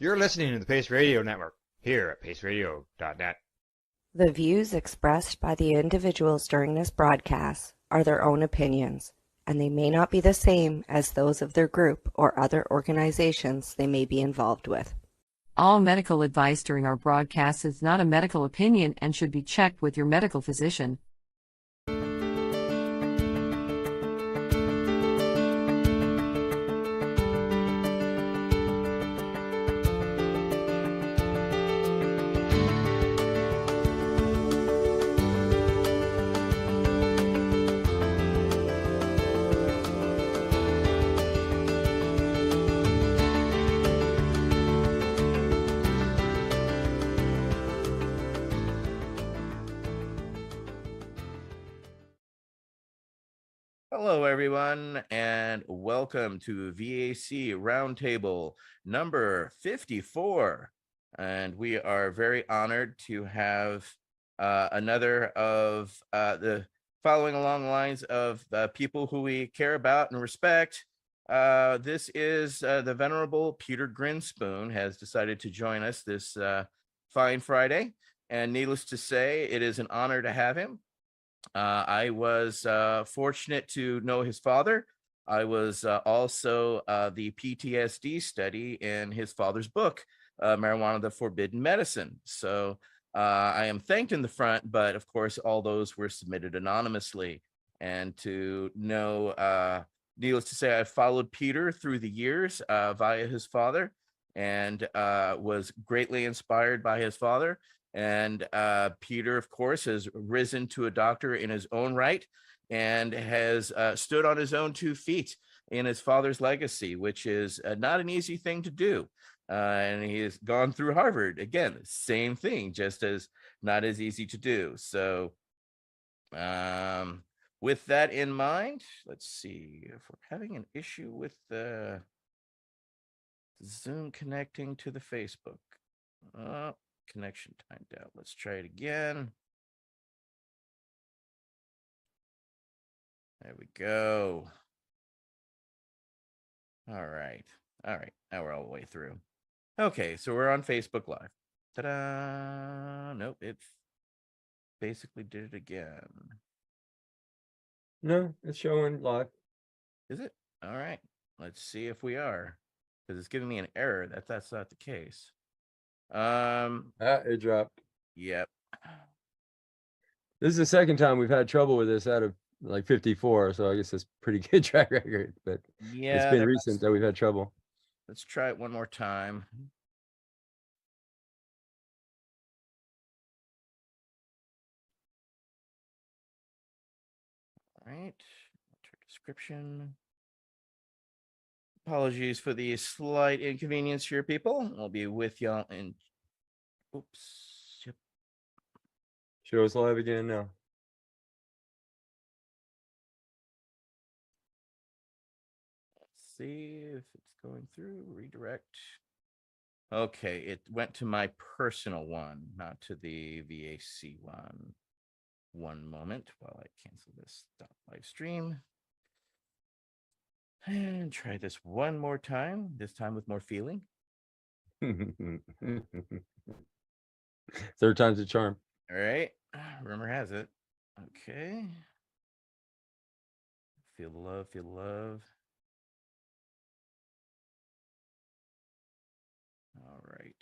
You're listening to the Pace Radio Network here at paceradio.net. The views expressed by the individuals during this broadcast are their own opinions, and they may not be the same as those of their group or other organizations they may be involved with. All medical advice during our broadcast is not a medical opinion and should be checked with your medical physician. Hello, everyone, and welcome to V.A.C. Roundtable number 54. And we are very honored to have another of the following along the lines of people who we care about and respect. This is the Venerable Peter Grinspoon has decided to join us this fine Friday. And needless to say, it is an honor to have him. I was fortunate to know his father. I was also the PTSD study in his father's book, Marijuana, the Forbidden Medicine. So I am thanked in the front, but of course, all those were submitted anonymously. And to know, needless to say, I followed Peter through the years via his father and was greatly inspired by his father. And Peter, of course, has risen to a doctor in his own right and has stood on his own 2 feet in his father's legacy, which is not an easy thing to do. And he has gone through Harvard. Again, same thing, just as not as easy to do. So with that in mind, let's see if we're having an issue with the Zoom connecting to the Facebook. Connection timed out. Let's try it again. There we go. All right. Now we're all the way through. Okay, so we're on Facebook Live. Ta-da! Nope, it basically did it again. No, it's showing live. Is it? All right. Let's see if we are, because it's giving me an error that that's not the case. It dropped. Yep. This is the second time we've had trouble with this out of like 54, so I guess it's pretty good track record, but Yeah, it's been recent that we've had trouble. Let's try it one more time. All right. Description. Apologies for the slight inconvenience here, people. I'll be with y'all in. Oops. Yep. Show us live again now. Let's see if it's going through. Redirect. Okay, it went to my personal one, not to the V.A.C. one. One moment while I cancel this stop live stream. And try this one more time, this time with more feeling. Third time's a charm. All right, rumor has it. Okay. Feel the love, feel the love. All right.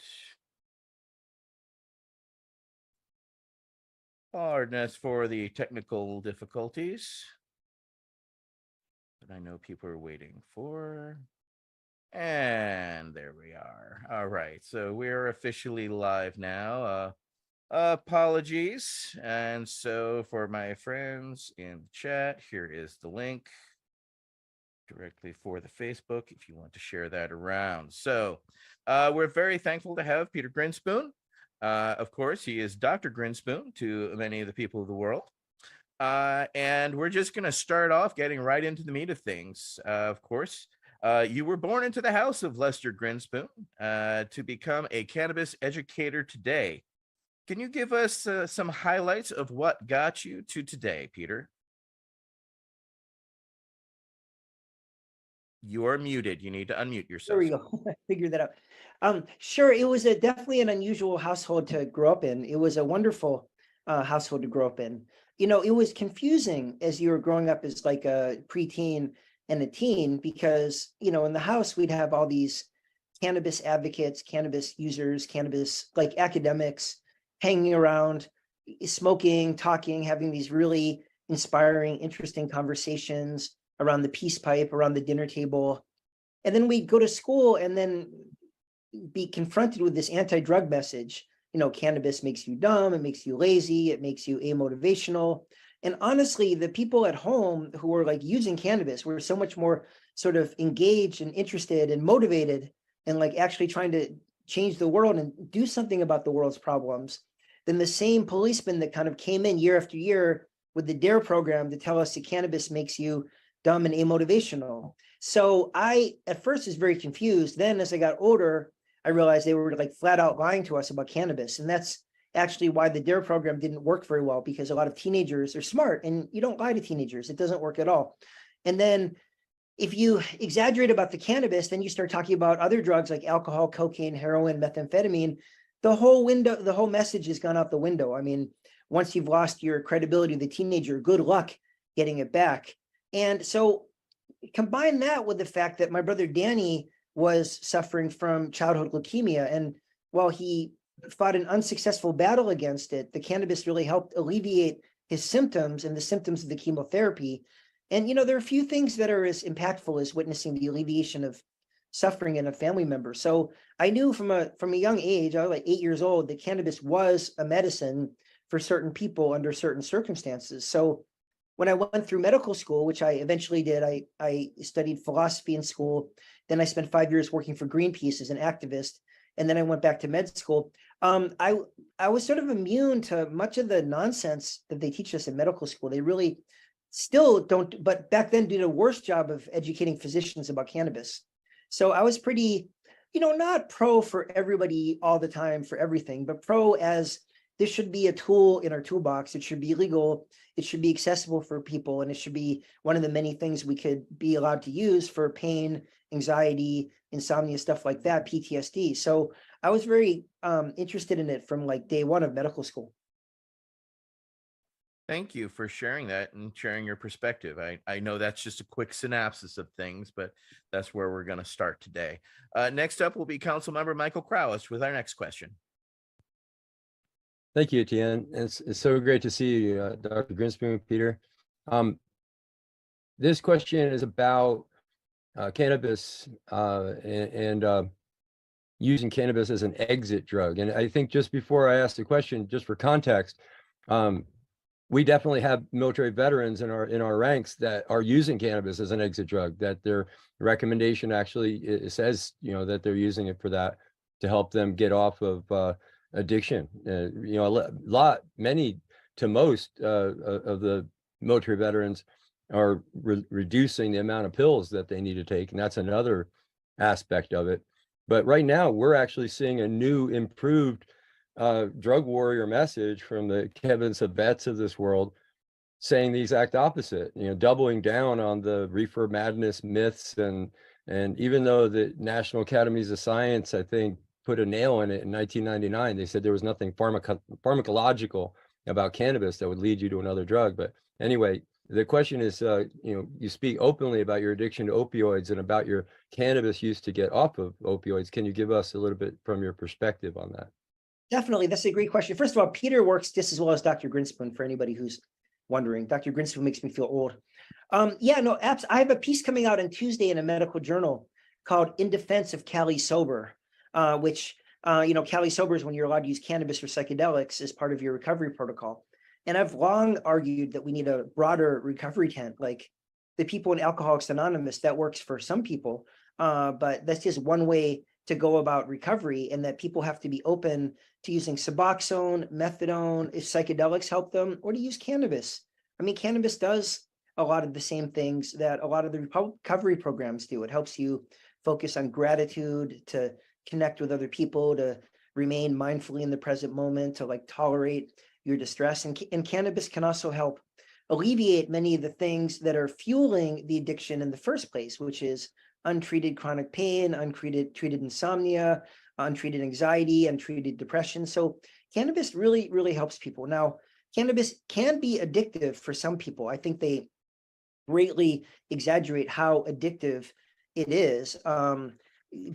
Hardness for the technical difficulties that I know people are waiting for. And there we are. All right, so we're officially live now. Apologies. And so for my friends in the chat, here is the link directly for the Facebook if you want to share that around. So we're very thankful to have Peter Grinspoon. Of course, he is Dr. Grinspoon to many of the people of the world. And we're just going to start off getting right into the meat of things. Of course, you were born into the house of Lester Grinspoon to become a cannabis educator today. Can you give us some highlights of what got you to today, Peter? You're muted. You need to unmute There yourself. we go. I figured that out. Sure, it was definitely an unusual household to grow up in. It was a wonderful household to grow up in. You know, it was confusing as you were growing up as like a preteen and a teen because, you know, in the house we'd have all these cannabis advocates, cannabis users, cannabis like academics hanging around, smoking, talking, having these really inspiring, interesting conversations around the peace pipe, around the dinner table. And then we'd go to school and then be confronted with this anti-drug message. You know, cannabis makes you dumb, it makes you lazy, it makes you amotivational. And honestly, the people at home who were like using cannabis were so much more sort of engaged and interested and motivated and like actually trying to change the world and do something about the world's problems than the same policemen that kind of came in year after year with the DARE program to tell us that cannabis makes you dumb and amotivational. So I, at first, was very confused. Then as I got older, I realized they were like flat out lying to us about cannabis. And that's actually why the DARE program didn't work very well, because a lot of teenagers are smart and you don't lie to teenagers. It doesn't work at all. And then if you exaggerate about the cannabis, then you start talking about other drugs like alcohol, cocaine, heroin, methamphetamine. The whole message has gone out the window. I mean, once you've lost your credibility to the teenager, good luck getting it back. And so combine that with the fact that my brother Danny was suffering from childhood leukemia. And while he fought an unsuccessful battle against it, the cannabis really helped alleviate his symptoms and the symptoms of the chemotherapy. And, you know, there are a few things that are as impactful as witnessing the alleviation of suffering in a family member. So I knew from a young age, I was like 8 years old, that cannabis was a medicine for certain people under certain circumstances. So when I went through medical school, which I eventually did, I studied philosophy in school. Then I spent 5 years working for Greenpeace as an activist. And then I went back to med school. I was sort of immune to much of the nonsense that they teach us in medical school. They really still don't, but back then did a worse job of educating physicians about cannabis. So I was pretty, you know, not pro for everybody all the time for everything, but pro as this should be a tool in our toolbox. It should be legal. It should be accessible for people. And it should be one of the many things we could be allowed to use for pain, anxiety, insomnia, stuff like that, PTSD. So I was very interested in it from like day one of medical school. Thank you for sharing that and sharing your perspective. I know that's just a quick synopsis of things, but that's where we're going to start today. Next up will be Councilmember Michael Krause with our next question. Thank you, Etienne. It's so great to see you, Dr. Grinspoon, Peter. This question is about cannabis and using cannabis as an exit drug. And I think just before I ask the question, just for context, we definitely have military veterans in our ranks that are using cannabis as an exit drug, that their recommendation actually says, you know, that they're using it for that, to help them get off of addiction. You know, many to most of the military veterans are reducing the amount of pills that they need to take. And that's another aspect of it. But right now we're actually seeing a new improved drug warrior message from the Kevin Savetts of this world, saying the exact opposite, you know, doubling down on the reefer madness myths. And even though the National Academies of Science, I think, put a nail in it in 1999, they said there was nothing pharmacological about cannabis that would lead you to another drug. But anyway, the question is, you know, you speak openly about your addiction to opioids and about your cannabis use to get off of opioids. Can you give us a little bit from your perspective on that? Definitely. That's a great question. First of all, Peter works just as well as Dr. Grinspoon, for anybody who's wondering. Dr. Grinspoon makes me feel old. Yeah, no, I have a piece coming out on Tuesday in a medical journal called In Defense of Cali Sober, which, you know, Cali Sober is when you're allowed to use cannabis or psychedelics as part of your recovery protocol. And I've long argued that we need a broader recovery tent, like the people in Alcoholics Anonymous. That works for some people, but that's just one way to go about recovery, and that people have to be open to using Suboxone, methadone, if psychedelics help them, or to use cannabis. I mean, cannabis does a lot of the same things that a lot of the recovery programs do. It helps you focus on gratitude, to connect with other people, to remain mindfully in the present moment, to like tolerate your distress. And cannabis can also help alleviate many of the things that are fueling the addiction in the first place, which is untreated chronic pain, treated insomnia, untreated anxiety, untreated depression. So cannabis really, really helps people. Now, cannabis can be addictive for some people. I think they greatly exaggerate how addictive it is,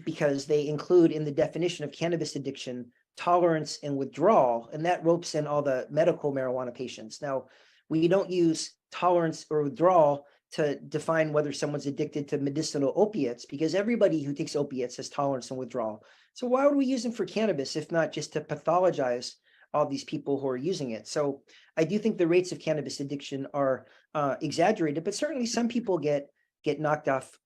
because they include in the definition of cannabis addiction tolerance and withdrawal, and that ropes in all the medical marijuana patients. Now, we don't use tolerance or withdrawal to define whether someone's addicted to medicinal opiates, because everybody who takes opiates has tolerance and withdrawal. So why would we use them for cannabis if not just to pathologize all these people who are using it? So I do think the rates of cannabis addiction are exaggerated, but certainly some people get knocked off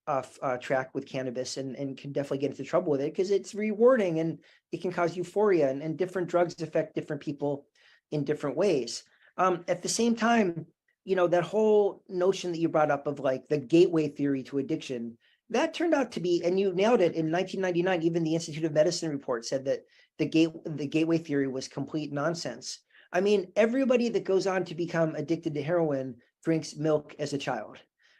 track with cannabis and can definitely get into trouble with it because it's rewarding and it can cause euphoria, and different drugs affect different people in different ways. At the same time, that whole notion that you brought up of like the gateway theory to addiction, that turned out to be, and you nailed it, in 1999, even the Institute of Medicine report said that the gateway theory was complete nonsense. I mean, everybody that goes on to become addicted to heroin drinks milk as a child,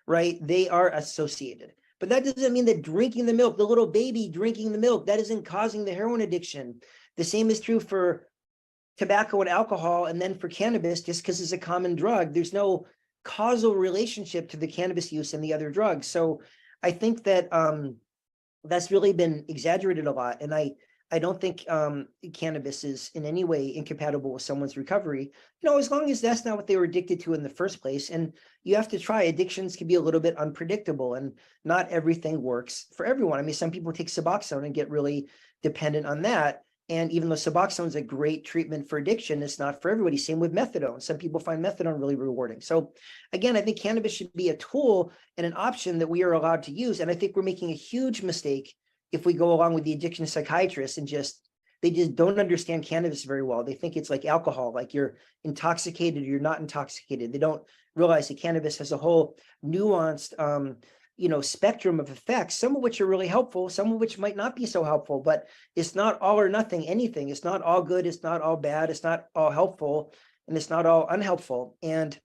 right? They are associated. But that doesn't mean that drinking the milk, the little baby drinking the milk, that isn't causing the heroin addiction. The same is true for tobacco and alcohol, and then for cannabis, just because it's a common drug, there's no causal relationship to the cannabis use and the other drugs. So I think that that's really been exaggerated a lot. And I don't think cannabis is in any way incompatible with someone's recovery, as long as that's not what they were addicted to in the first place. And you have to try. Addictions can be a little bit unpredictable, and not everything works for everyone. I mean, some people take Suboxone and get really dependent on that. And even though Suboxone is a great treatment for addiction, it's not for everybody. Same with methadone. Some people find methadone really rewarding. So again, I think cannabis should be a tool and an option that we are allowed to use. And I think we're making a huge mistake if we go along with the addiction psychiatrists and they just don't understand cannabis very well. They think it's like alcohol, like you're intoxicated or you're not intoxicated. They don't realize that cannabis has a whole nuanced spectrum of effects, some of which are really helpful, some of which might not be so helpful, but it's not all or nothing anything. It's not all good. It's not all bad. It's not all helpful, and it's not all unhelpful. And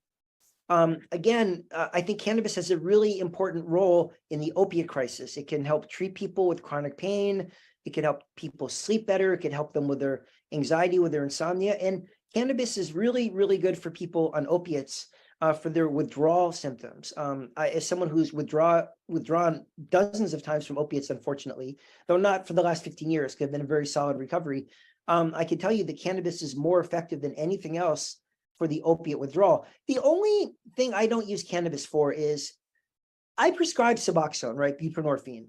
again, I think cannabis has a really important role in the opiate crisis. It can help treat people with chronic pain. It can help people sleep better. It can help them with their anxiety, with their insomnia. And cannabis is really, really good for people on opiates for their withdrawal symptoms. As someone who's withdrawn dozens of times from opiates, unfortunately, though not for the last 15 years, because I've been in very solid recovery, I can tell you that cannabis is more effective than anything else for the opiate withdrawal. The only thing I don't use cannabis for is I prescribe Suboxone, right? Buprenorphine.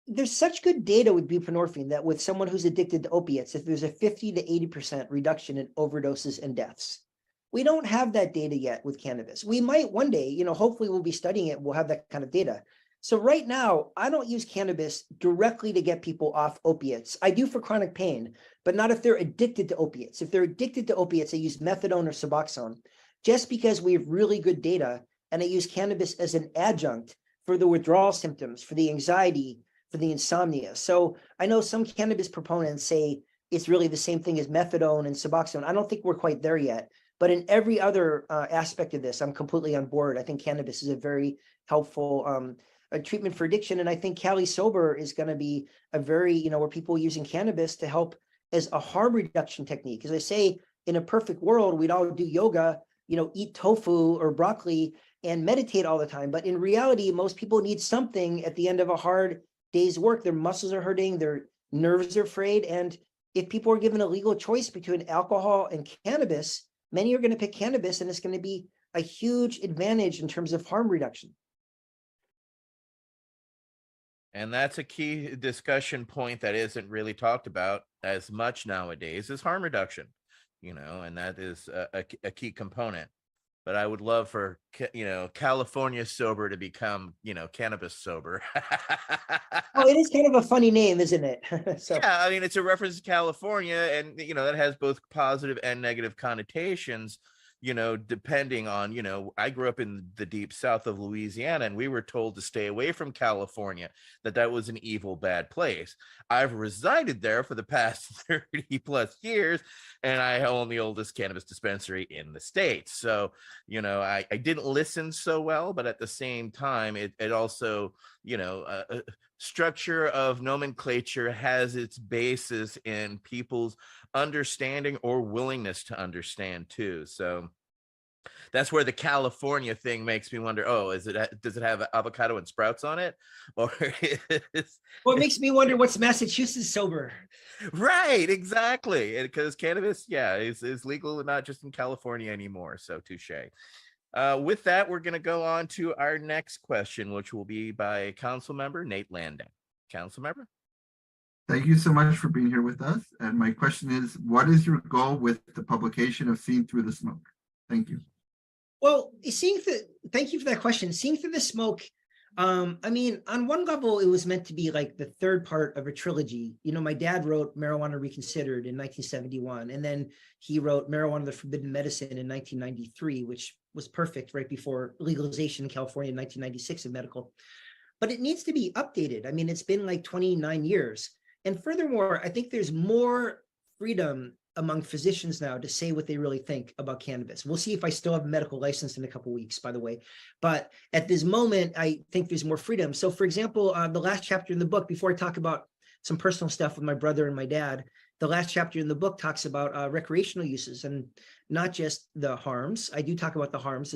There's such good data with buprenorphine that with someone who's addicted to opiates, if there's a 50 to 80% reduction in overdoses and deaths. We don't have that data yet with cannabis. We might one day, hopefully we'll be studying it. We'll have that kind of data. So right now, I don't use cannabis directly to get people off opiates. I do for chronic pain, but not if they're addicted to opiates. If they're addicted to opiates, I use methadone or Suboxone, just because we have really good data. And I use cannabis as an adjunct for the withdrawal symptoms, for the anxiety, for the insomnia. So I know some cannabis proponents say it's really the same thing as methadone and Suboxone. I don't think we're quite there yet. But in every other aspect of this, I'm completely on board. I think cannabis is a very helpful a treatment for addiction. And I think Cali Sober is going to be a very, where people are using cannabis to help as a harm reduction technique. As I say, in a perfect world, we'd all do yoga, eat tofu or broccoli and meditate all the time. But in reality, most people need something at the end of a hard day's work. Their muscles are hurting, their nerves are frayed. And if people are given a legal choice between alcohol and cannabis, many are going to pick cannabis, and it's going to be a huge advantage in terms of harm reduction. And that's a key discussion point that isn't really talked about as much nowadays is harm reduction, and that is a key component. But I would love for, California sober to become, cannabis sober. Well, it is kind of a funny name, isn't it? So. Yeah, I mean, it's a reference to California, and, that has both positive and negative connotations. depending on, I grew up in the deep south of Louisiana, and we were told to stay away from California, that was an evil, bad place. I've resided there for the past 30 plus years, and I own the oldest cannabis dispensary in the States. So, I didn't listen so well, but at the same time, it also, structure of nomenclature has its basis in people's understanding or willingness to understand too. So that's where the California thing makes me wonder, does it have avocado and sprouts on it? Or Well, it makes me wonder what's Massachusetts sober. Right, exactly. Because cannabis, is legal not just in California anymore. So touche. With that, we're going to go on to our next question, which will be by Council Member Nate Landau. Council Member? Thank you so much for being here with us. And my question is, what is your goal with the publication of Seeing Through the Smoke? Thank you. Well, thank you for that question. Seeing Through the Smoke, on one level, it was meant to be like the third part of a trilogy. My dad wrote Marijuana Reconsidered in 1971, and then he wrote Marijuana the Forbidden Medicine in 1993, which was perfect right before legalization in California in 1996 of medical. But it needs to be updated. It's been like 29 years. And furthermore, I think there's more freedom among physicians now to say what they really think about cannabis. We'll see if I still have a medical license in a couple of weeks, by the way. But at this moment, I think there's more freedom. So for example, the last chapter in the book, before I talk about some personal stuff with my brother and my dad, the last chapter in the book talks about recreational uses and not just the harms. I do talk about the harms.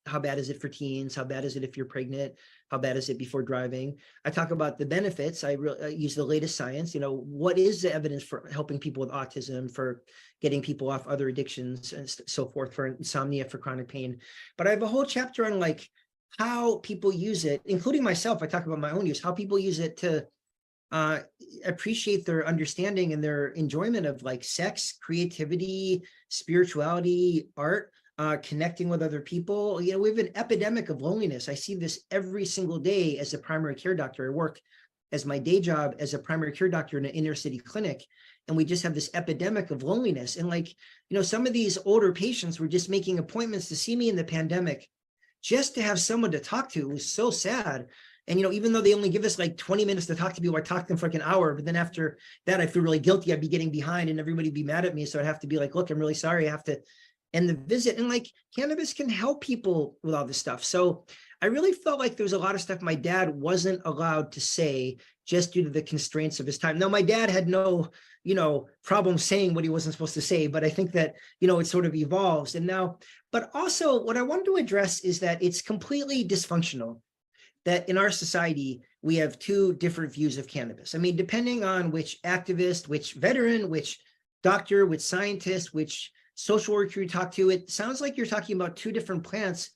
How bad is it for teens? How bad is it if you're pregnant? How bad is it before driving? I talk about the benefits. I use the latest science. What is the evidence for helping people with autism, for getting people off other addictions and so forth, for insomnia, for chronic pain. But I have a whole chapter on like how people use it, including myself. I talk about my own use, how people use it to appreciate their understanding and their enjoyment of like sex, creativity, spirituality, art. Connecting with other people. We have an epidemic of loneliness. I see this every single day as a primary care doctor. I work as my day job as a primary care doctor in an inner city clinic. And we just have this epidemic of loneliness. And some of these older patients were just making appointments to see me in the pandemic just to have someone to talk to. It was so sad. And, even though they only give us like 20 minutes to talk to people, I talk to them for like an hour. But then after that, I feel really guilty. I'd be getting behind and everybody would be mad at me. So I'd have to be like, look, I'm really sorry. I have to end the visit. And cannabis can help people with all this stuff. So I really felt like there was a lot of stuff my dad wasn't allowed to say just due to the constraints of his time. Now, my dad had no, problem saying what he wasn't supposed to say, but I think that, it sort of evolves. And now, but also what I wanted to address is that it's completely dysfunctional that in our society, we have two different views of cannabis. Depending on which activist, which veteran, which doctor, which scientist, which social worker you talk to, it sounds like you're talking about two different plants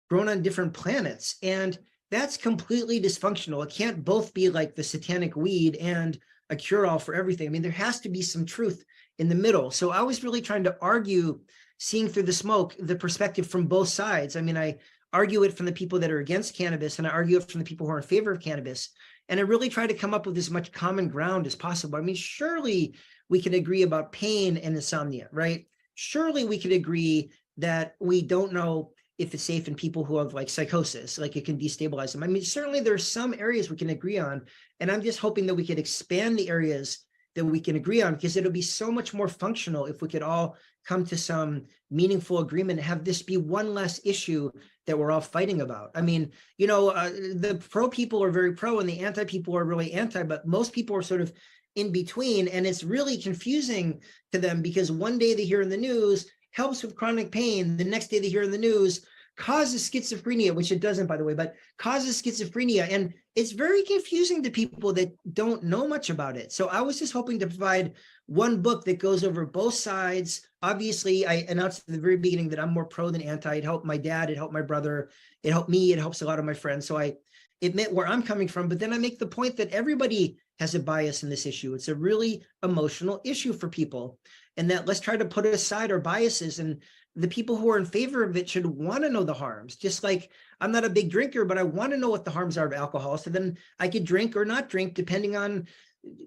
grown on different planets. And that's completely dysfunctional. It can't both be like the satanic weed and a cure-all for everything. There has to be some truth in the middle. So I was really trying to argue, seeing through the smoke, the perspective from both sides. I argue it from the people that are against cannabis, and I argue it from the people who are in favor of cannabis. And I really try to come up with as much common ground as possible. Surely we can agree about pain and insomnia, right? Surely we could agree that we don't know if it's safe in people who have like psychosis, like it can destabilize them. Certainly there's some areas we can agree on, and I'm just hoping that we could expand the areas that we can agree on, because it'll be so much more functional if we could all come to some meaningful agreement and have this be one less issue that we're all fighting about. The pro people are very pro and the anti people are really anti, but most people are sort of in between, and it's really confusing to them because one day they hear in the news helps with chronic pain, the next day they hear in the news causes schizophrenia, which it doesn't, by the way, but causes schizophrenia, and it's very confusing to people that don't know much about it. So I was just hoping to provide one book that goes over both sides. Obviously, I announced at the very beginning that I'm more pro than anti. It helped my dad, it helped my brother, it helped me, it helps a lot of my friends. So I admit where I'm coming from, but then I make the point that everybody has a bias in this issue. It's a really emotional issue for people, and that let's try to put aside our biases, and the people who are in favor of it should want to know the harms. Just like I'm not a big drinker, but I want to know what the harms are of alcohol, so then I could drink or not drink depending on,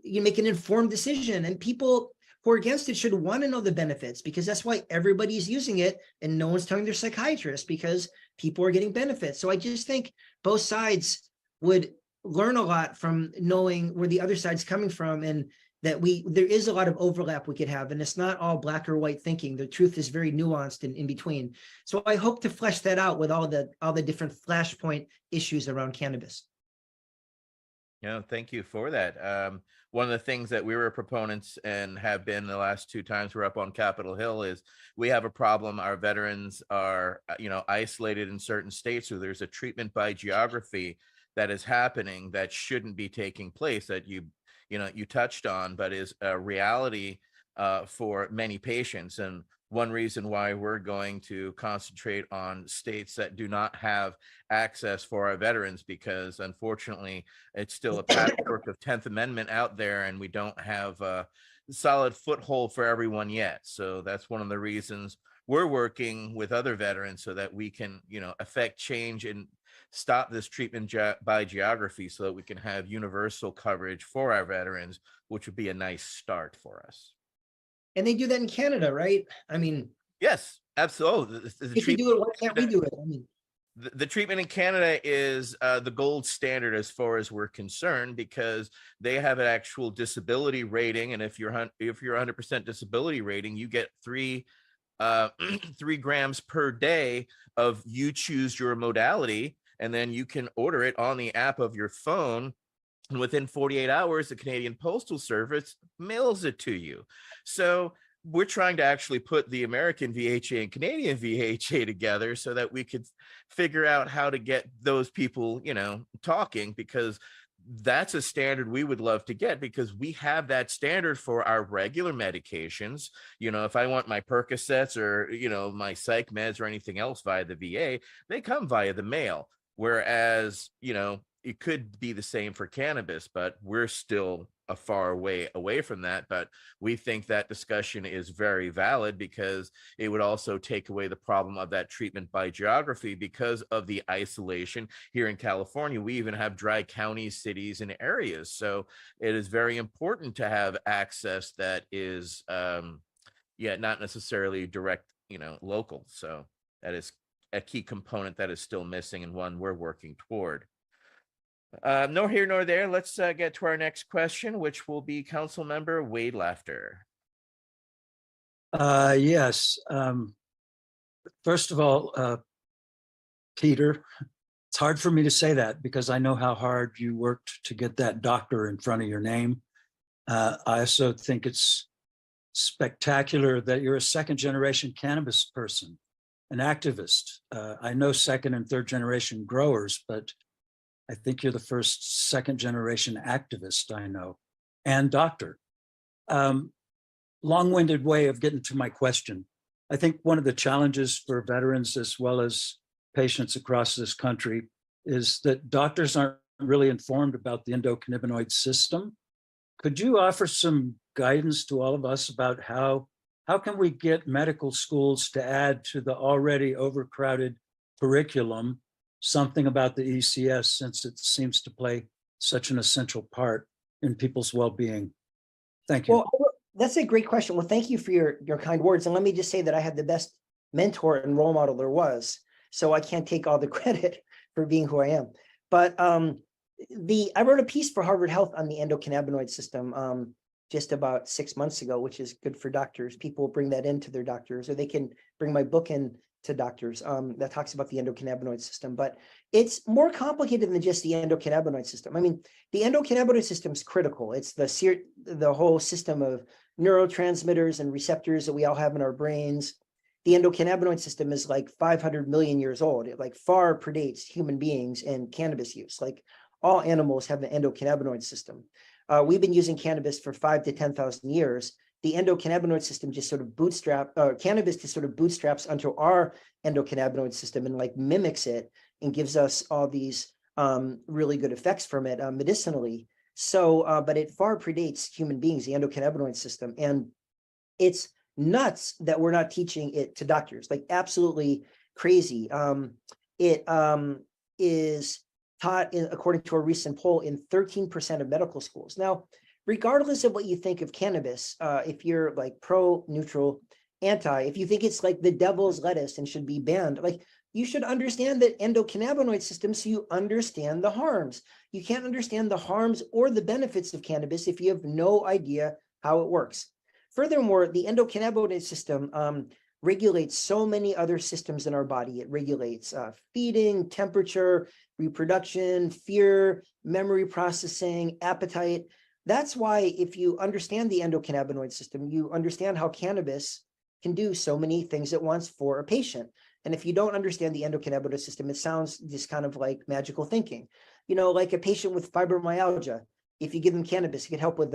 you make an informed decision. And people who are against it should want to know the benefits, because that's why everybody's using it and no one's telling their psychiatrist, because people are getting benefits. So I just think both sides would learn a lot from knowing where the other side's coming from, and that there is a lot of overlap we could have, and it's not all black or white thinking. The truth is very nuanced and in between. So I hope to flesh that out with all the different flashpoint issues around cannabis. Yeah, thank you for that. One of the things that we were proponents and have been the last 2 times we're up on Capitol Hill is we have a problem. Our veterans are, isolated in certain states, so there's a treatment by geography that is happening that shouldn't be taking place, that you touched on, but is a reality for many patients. And one reason why we're going to concentrate on states that do not have access for our veterans, because unfortunately it's still a patchwork of 10th Amendment out there, and we don't have a solid foothold for everyone yet. So that's one of the reasons we're working with other veterans, so that we can, affect change and stop this treatment by geography, so that we can have universal coverage for our veterans, which would be a nice start for us. And they do that in Canada, right? I mean, yes, absolutely. if we do it, why can't we do it? I mean, the treatment in Canada is the gold standard as far as we're concerned, because they have an actual disability rating, and if you're 100% disability rating, you get 3 grams per day of you choose your modality, and then you can order it on the app of your phone. And within 48 hours, the Canadian Postal Service mails it to you. So we're trying to actually put the American VHA and Canadian VHA together so that we could figure out how to get those people, talking, because that's a standard we would love to get, because we have that standard for our regular medications. If I want my Percocets or, my psych meds or anything else via the VA, they come via the mail. Whereas, it could be the same for cannabis, but we're still a far way away from that. But we think that discussion is very valid, because it would also take away the problem of that treatment by geography, because of the isolation here in California. We even have dry counties, cities, and areas. So it is very important to have access that is, not necessarily direct, local. So that is a key component that is still missing, and one we're working toward. Nor here nor there. Let's get to our next question, which will be Council Member Wade Laughter. Yes. First of all, Peter, it's hard for me to say that, because I know how hard you worked to get that doctor in front of your name. I also think it's spectacular that you're a second-generation cannabis person, an activist. I know second and third generation growers, but I think you're the first second-generation activist I know, and doctor. Long-winded way of getting to my question. I think one of the challenges for veterans as well as patients across this country is that doctors aren't really informed about the endocannabinoid system. Could you offer some guidance to all of us about how can we get medical schools to add to the already overcrowded curriculum something about the ECS, since it seems to play such an essential part in people's well-being? Thank you. well, that's a great question. Well, thank you for your kind words. And let me just say that I had the best mentor and role model there was. So I can't take all the credit for being who I am. But I wrote a piece for Harvard Health on the endocannabinoid system just about 6 months ago, which is good for doctors. People bring that into their doctors, or they can bring my book in to doctors that talks about the endocannabinoid system. But it's more complicated than just the endocannabinoid system. I mean, the endocannabinoid system is critical. It's the whole system of neurotransmitters and receptors that we all have in our brains. The endocannabinoid system is like 500 million years old. It like far predates human beings and cannabis use. Like all animals have an endocannabinoid system. We've been using cannabis for 5,000 to 10,000 years. The endocannabinoid system just sort of cannabis just sort of bootstraps onto our endocannabinoid system and like mimics it and gives us all these really good effects from it medicinally. So, but it far predates human beings, the endocannabinoid system. And it's nuts that we're not teaching it to doctors, like absolutely crazy. It is taught, according to a recent poll, in 13% of medical schools. Now, regardless of what you think of cannabis, if you're like pro, neutral, anti, if you think it's like the devil's lettuce and should be banned, like you should understand that endocannabinoid system so you understand the harms. You can't understand the harms or the benefits of cannabis if you have no idea how it works. Furthermore, the endocannabinoid system regulates so many other systems in our body. It regulates feeding, temperature, reproduction, fear, memory processing, appetite. That's why if you understand the endocannabinoid system, you understand how cannabis can do so many things at once for a patient. And if you don't understand the endocannabinoid system, it sounds just kind of like magical thinking. You know, like a patient with fibromyalgia, if you give them cannabis, it could help with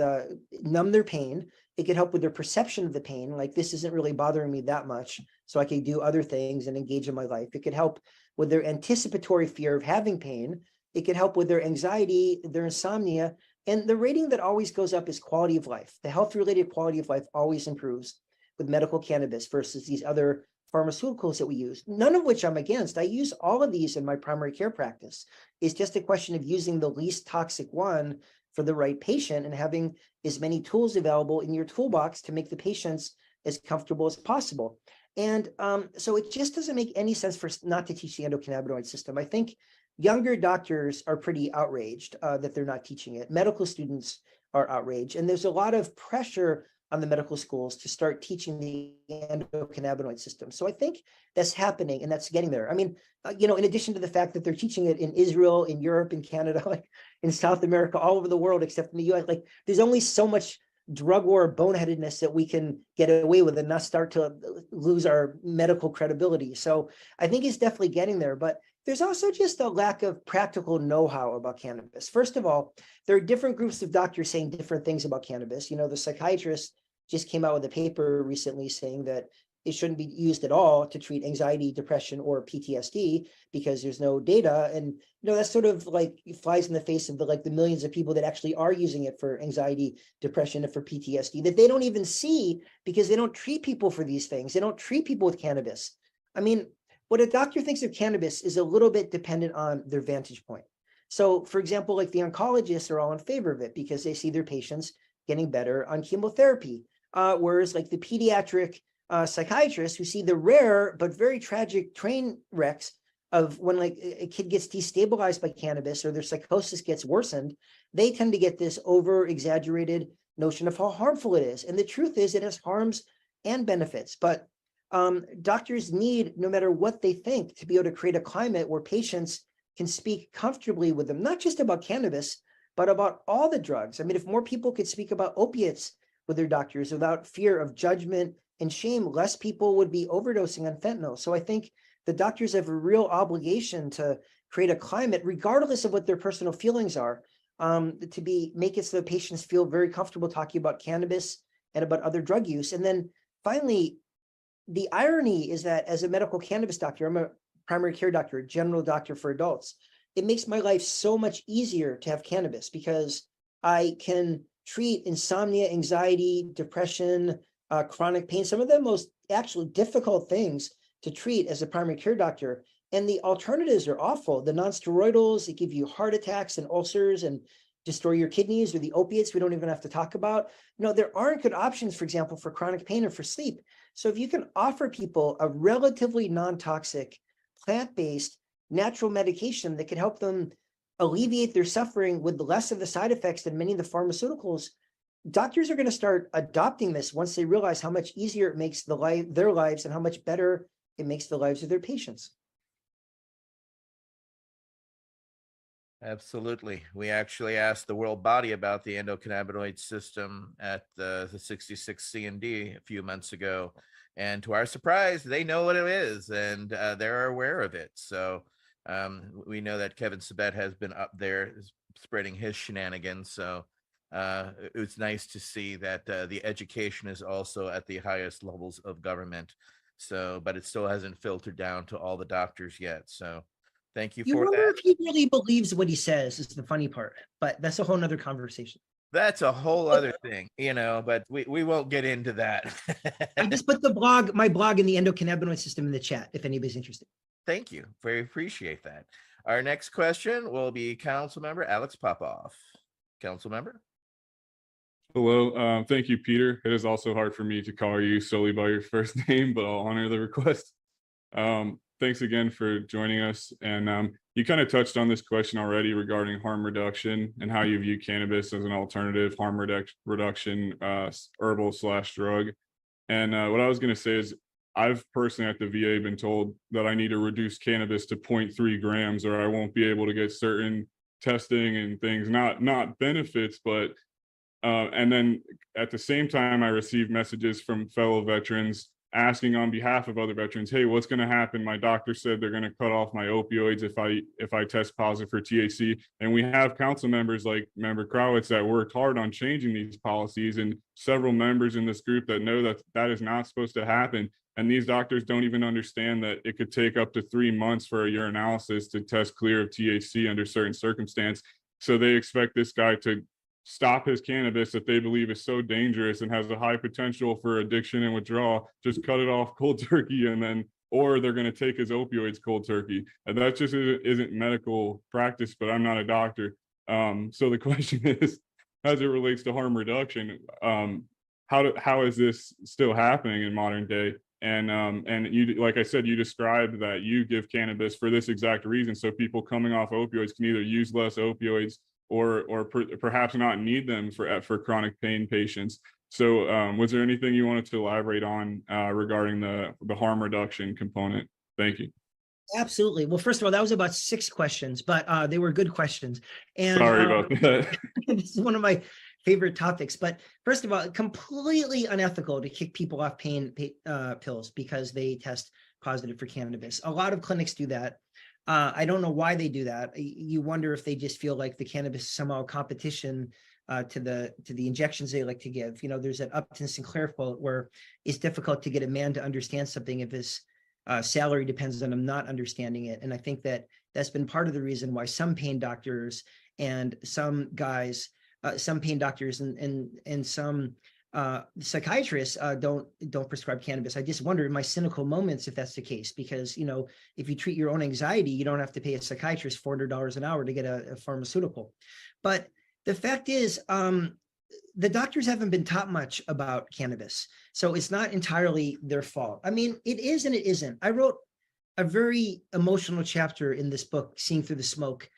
numb their pain. It could help with their perception of the pain. Like, this isn't really bothering me that much, so I can do other things and engage in my life. It could help with their anticipatory fear of having pain. It could help with their anxiety, their insomnia. And the rating that always goes up is quality of life. The health-related quality of life always improves with medical cannabis versus these other pharmaceuticals that we use, none of which I'm against. I use all of these in my primary care practice. It's just a question of using the least toxic one for the right patient and having as many tools available in your toolbox to make the patients as comfortable as possible. And so it just doesn't make any sense for us not to teach the endocannabinoid system. I think younger doctors are pretty outraged that they're not teaching it. Medical students are outraged. And there's a lot of pressure on the medical schools to start teaching the endocannabinoid system. So I think that's happening and that's getting there. I mean, you know, in addition to the fact that they're teaching it in Israel, in Europe, in Canada, like in South America, all over the world, except in the US, like there's only so much drug war boneheadedness that we can get away with and not start to lose our medical credibility. So I think it's definitely getting there, but there's also just a lack of practical know-how about cannabis. First of all, there are different groups of doctors saying different things about cannabis. You know, the psychiatrist just came out with a paper recently saying that it shouldn't be used at all to treat anxiety, depression, or PTSD because there's no data. And, you know, that sort of like flies in the face of the millions of people that actually are using it for anxiety, depression, and for PTSD that they don't even see because they don't treat people for these things. They don't treat people with cannabis. I mean, what a doctor thinks of cannabis is a little bit dependent on their vantage point. So, for example, like the oncologists are all in favor of it because they see their patients getting better on chemotherapy. Whereas like the pediatric psychiatrists who see the rare but very tragic train wrecks of when like a kid gets destabilized by cannabis or their psychosis gets worsened, they tend to get this over exaggerated notion of how harmful it is. And the truth is it has harms and benefits, but doctors need, no matter what they think, to be able to create a climate where patients can speak comfortably with them, not just about cannabis, but about all the drugs. I mean, if more people could speak about opiates with their doctors without fear of judgment and shame, less people would be overdosing on fentanyl. So I think the doctors have a real obligation to create a climate, regardless of what their personal feelings are, to make it so that patients feel very comfortable talking about cannabis and about other drug use. And then finally, the irony is that as a medical cannabis doctor, I'm a primary care doctor, a general doctor for adults. It makes my life so much easier to have cannabis because I can treat insomnia, anxiety, depression, chronic pain, some of the most actually difficult things to treat as a primary care doctor. And the alternatives are awful. The non-steroidals, that give you heart attacks and ulcers and destroy your kidneys, or the opiates we don't even have to talk about. You know, there aren't good options, for example, for chronic pain or for sleep. So if you can offer people a relatively non-toxic, plant-based, natural medication that can help them alleviate their suffering with less of the side effects than many of the pharmaceuticals, doctors are going to start adopting this once they realize how much easier it makes their lives and how much better it makes the lives of their patients. Absolutely. We actually asked the world body about the endocannabinoid system at the 66 C&D a few months ago. And to our surprise, they know what it is and they're aware of it. So we know that Kevin Sabet has been up there spreading his shenanigans. So it was nice to see that the education is also at the highest levels of government. So, but it still hasn't filtered down to all the doctors yet. So thank you for that. You wonder if he really believes what he says is the funny part, but that's a whole nother conversation. That's a whole other thing, you know, but we won't get into that. I just put my blog in the endocannabinoid system in the chat if anybody's interested. Thank you. Very appreciate that. Our next question will be Councilmember Alex Popoff. Councilmember. Hello. Thank you, Peter. It is also hard for me to call you solely by your first name, but I'll honor the request. Thanks again for joining us. And you kind of touched on this question already regarding harm reduction and how you view cannabis as an alternative harm reduction herbal/drug. And what I was going to say is I've personally at the VA been told that I need to reduce cannabis to 0.3 grams or I won't be able to get certain testing and things, not benefits, but and then at the same time, I received messages from fellow veterans asking on behalf of other veterans, hey, what's going to happen? My doctor said they're going to cut off my opioids if I test positive for THC. And we have council members like Member Crowitz that worked hard on changing these policies, and several members in this group that know that that is not supposed to happen. And these doctors don't even understand that it could take up to 3 months for a urinalysis to test clear of THC under certain circumstance. So they expect this guy to stop his cannabis that they believe is so dangerous and has a high potential for addiction and withdrawal, just cut it off cold turkey, and then, or they're going to take his opioids cold turkey. And that just isn't medical practice, but I'm not a doctor. So the question is, as it relates to harm reduction, how is this still happening in modern day? And you, like I said, you described that you give cannabis for this exact reason. So people coming off opioids can either use less opioids or perhaps not need them for chronic pain patients. So was there anything you wanted to elaborate on regarding the harm reduction component? Thank you. Absolutely. Well, first of all, that was about 6 questions, but they were good questions. And sorry about that. This is one of my favorite topics. But first of all, completely unethical to kick people off pain pills because they test positive for cannabis. A lot of clinics do that. I don't know why they do that. You wonder if they just feel like the cannabis is somehow competition to the injections they like to give. You know, there's that Upton Sinclair quote where it's difficult to get a man to understand something if his salary depends on him not understanding it. And I think that that's been part of the reason why some pain doctors and some guys, some pain doctors and some psychiatrists don't prescribe cannabis. I just wonder in my cynical moments if that's the case, because, you know, if you treat your own anxiety, you don't have to pay a psychiatrist $400 an hour to get a pharmaceutical. But the fact is, the doctors haven't been taught much about cannabis. So it's not entirely their fault. I mean, it is and it isn't. I wrote a very emotional chapter in this book, Seeing Through the Smoke.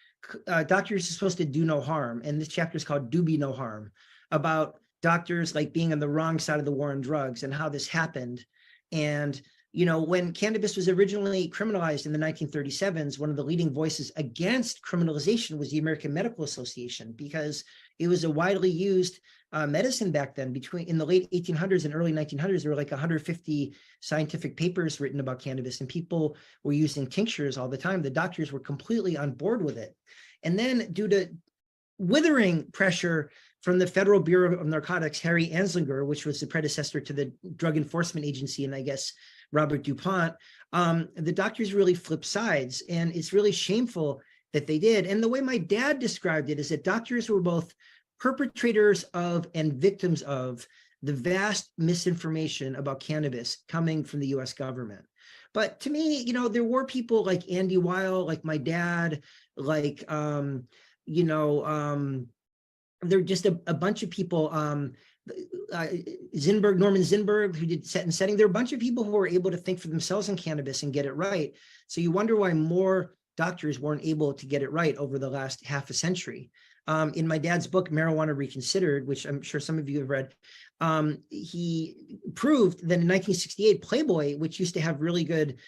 Doctors are supposed to do no harm. And this chapter is called Do Be No Harm, about doctors like being on the wrong side of the war on drugs and how this happened. And, you know, when cannabis was originally criminalized in the 1937s, one of the leading voices against criminalization was the American Medical Association, because it was a widely used medicine back then. In the late 1800s and early 1900s, there were like 150 scientific papers written about cannabis, and people were using tinctures all the time. The doctors were completely on board with it. And then due to withering pressure from the Federal Bureau of Narcotics, Harry Anslinger, which was the predecessor to the Drug Enforcement Agency, and I guess Robert DuPont, the doctors really flipped sides, and it's really shameful that they did. And the way my dad described it is that doctors were both perpetrators of and victims of the vast misinformation about cannabis coming from the US government. But to me, you know, there were people like Andy Weil, like my dad, like, you know, there are just a bunch of people, Norman Zinberg, who did Set and Setting. There are a bunch of people who were able to think for themselves on cannabis and get it right. So you wonder why more doctors weren't able to get it right over the last half a century. In my dad's book, Marijuana Reconsidered, which I'm sure some of you have read, he proved that in 1968, Playboy, which used to have really good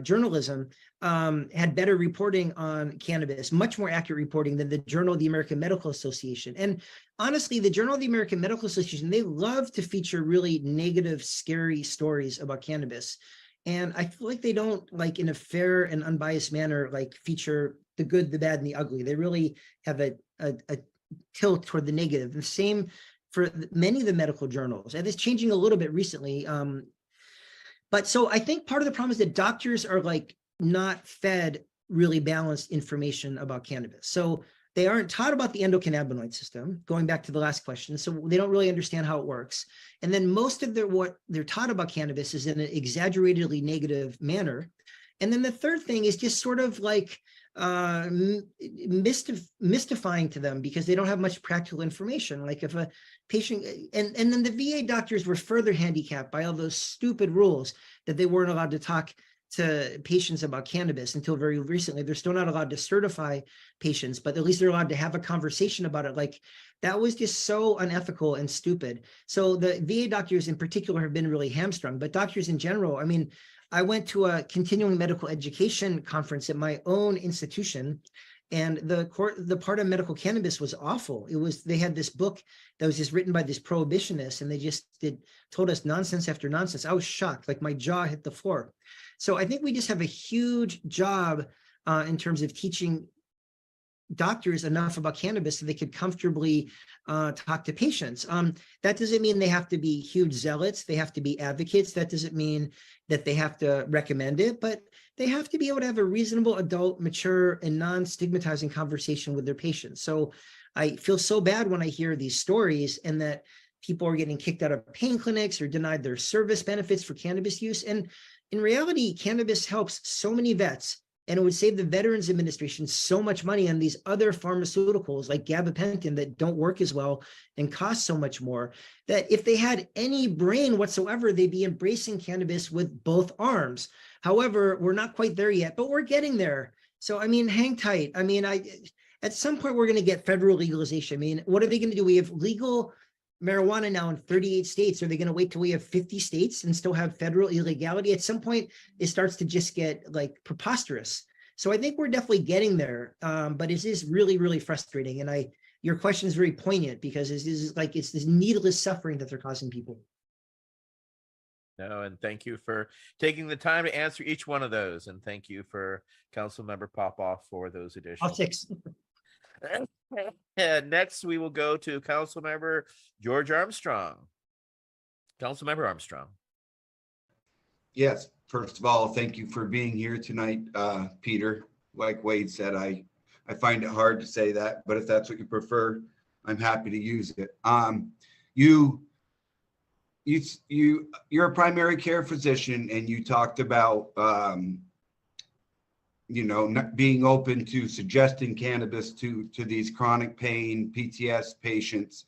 journalism, had better reporting on cannabis, much more accurate reporting than the Journal of the American Medical Association. And honestly, the Journal of the American Medical Association, they love to feature really negative, scary stories about cannabis. And I feel like they don't, like, in a fair and unbiased manner, like, feature the good, the bad, and the ugly. They really have a tilt toward the negative. The same for many of the medical journals. And it's changing a little bit recently. But so I think part of the problem is that doctors are like not fed really balanced information about cannabis. So they aren't taught about the endocannabinoid system, going back to the last question. So they don't really understand how it works. And then most of what they're taught about cannabis is in an exaggeratedly negative manner. And then the third thing is just sort of like mystifying to them because they don't have much practical information. Like if a patient, and then the VA doctors were further handicapped by all those stupid rules that they weren't allowed to talk to patients about cannabis until very recently. They're still not allowed to certify patients, but at least they're allowed to have a conversation about it. Like that was just so unethical and stupid. So the VA doctors in particular have been really hamstrung, but doctors in general, I mean, I went to a continuing medical education conference at my own institution, and the part of medical cannabis was awful. They had this book that was just written by this prohibitionist, and they just told us nonsense after nonsense. I was shocked, like my jaw hit the floor. So I think we just have a huge job in terms of teaching doctors enough about cannabis so they could comfortably talk to patients. That doesn't mean they have to be huge zealots. They have to be advocates. That doesn't mean that they have to recommend it, but they have to be able to have a reasonable, adult, mature, and non-stigmatizing conversation with their patients. So I feel so bad when I hear these stories and that people are getting kicked out of pain clinics or denied their service benefits for cannabis use. And in reality, cannabis helps so many vets, and it would save the Veterans Administration so much money on these other pharmaceuticals like gabapentin that don't work as well and cost so much more, that if they had any brain whatsoever, they'd be embracing cannabis with both arms. However, we're not quite there yet, but we're getting there. So, I mean, hang tight. I mean, at some point, we're going to get federal legalization. I mean, what are they going to do? We have legal marijuana now in 38 states. Are they going to wait till we have 50 states and still have federal illegality? At some point, it starts to just get like preposterous. So I think we're definitely getting there, but it is really, really frustrating. And your question is very poignant because it's this needless suffering that they're causing people. No, and thank you for taking the time to answer each one of those. And thank you for Councilmember Popoff for those additional. Politics. Next, we will go to Councilmember George Armstrong. Councilmember Armstrong. Yes, first of all, thank you for being here tonight, Peter. Like Wade said, I find it hard to say that, but if that's what you prefer, I'm happy to use it. You're a primary care physician, and you talked about not being open to suggesting cannabis to these chronic pain PTS patients.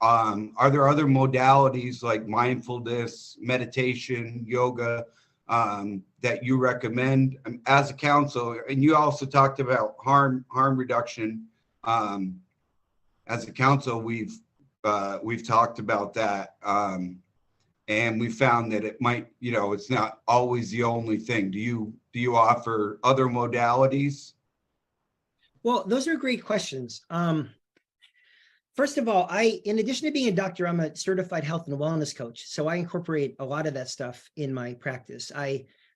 Are there other modalities like mindfulness, meditation, yoga that you recommend as a counselor? And you also talked about harm reduction. As a council, we've talked about that, and we found that it might, it's not always the only thing. Do you offer other modalities? Well, those are great questions. First of all, in addition to being a doctor, I'm a certified health and wellness coach. So I incorporate a lot of that stuff in my practice.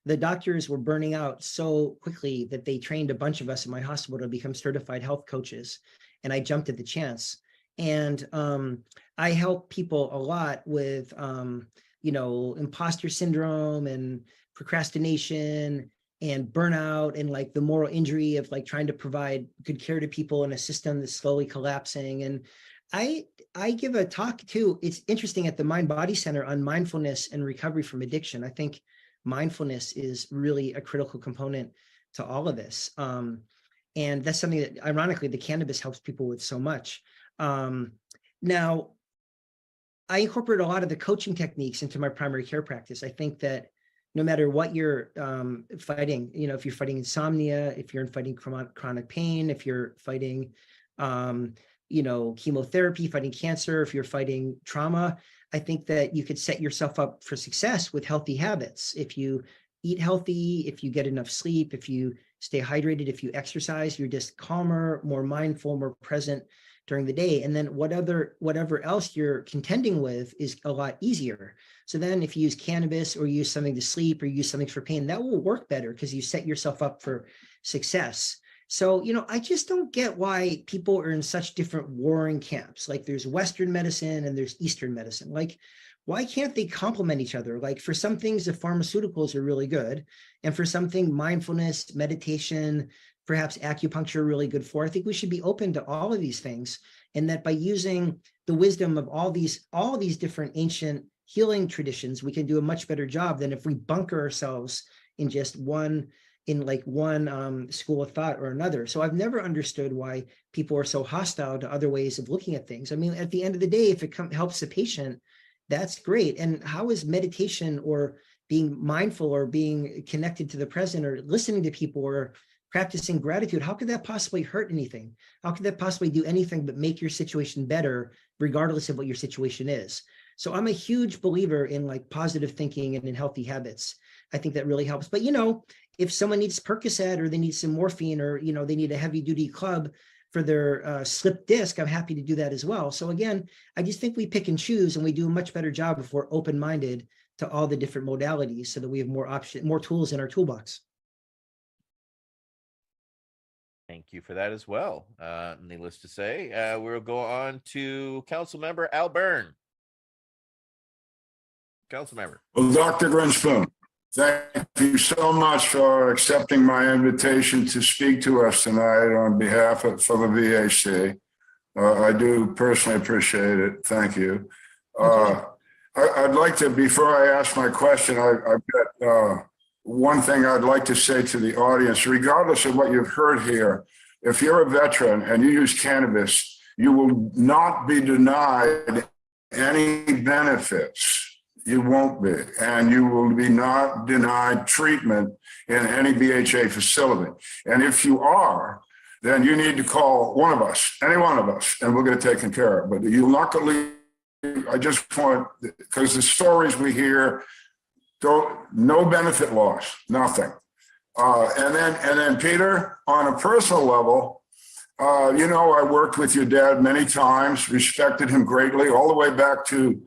The doctors were burning out so quickly that they trained a bunch of us in my hospital to become certified health coaches. And I jumped at the chance. And I help people a lot with, imposter syndrome and procrastination and burnout and like the moral injury of like trying to provide good care to people in a system that's slowly collapsing. And I give a talk too. It's interesting at the Mind Body Center on mindfulness and recovery from addiction. I think mindfulness is really a critical component to all of this. And that's something that ironically the cannabis helps people with so much. Now, I incorporate a lot of the coaching techniques into my primary care practice. I think that no matter what you're fighting, if you're fighting insomnia, if you're fighting chronic pain, if you're fighting, chemotherapy, fighting cancer, if you're fighting trauma, I think that you could set yourself up for success with healthy habits. If you eat healthy, if you get enough sleep, if you stay hydrated, if you exercise, you're just calmer, more mindful, more present during the day. And then whatever else you're contending with is a lot easier. So then if you use cannabis or use something to sleep or use something for pain, that will work better because you set yourself up for success. So, I just don't get why people are in such different warring camps. Like there's Western medicine and there's Eastern medicine. Like, why can't they complement each other? Like for some things, the pharmaceuticals are really good. And for something, mindfulness, meditation, perhaps acupuncture are really good for. I think we should be open to all of these things. And that by using the wisdom of all these different ancient healing traditions, we can do a much better job than if we bunker ourselves in just one in like one school of thought or another. So I've never understood why people are so hostile to other ways of looking at things. I mean, at the end of the day, if it helps the patient, that's great. And how is meditation or being mindful or being connected to the present or listening to people or practicing gratitude, how could that possibly hurt anything? How could that possibly do anything but make your situation better, regardless of what your situation is? So I'm a huge believer in like positive thinking and in healthy habits. I think that really helps. But, you know, if someone needs Percocet or they need some morphine or, you know, they need a heavy duty club for their slip disc, I'm happy to do that as well. So again, I just think we pick and choose, and we do a much better job if we're open-minded to all the different modalities so that we have more options, more tools in our toolbox. Thank you for that as well. Needless to say, we'll go on to Council Member Al Byrne. Council Member. Well, Dr. Grinspoon, thank you so much for accepting my invitation to speak to us tonight on behalf of for the V.A.C. I do personally appreciate it. Thank you. I'd like to, before I ask my question, I've got one thing I'd like to say to the audience. Regardless of what you've heard here, if you're a veteran and you use cannabis, you will not be denied any benefits. You won't be, and you will be not denied treatment in any BHA facility. And if you are, then you need to call one of us, any one of us, and we'll get it taken care of. But you're not going to leave. I just want, because the stories we hear, no benefit loss, nothing. And then Peter, on a personal level, you know, I worked with your dad many times, respected him greatly, all the way back to,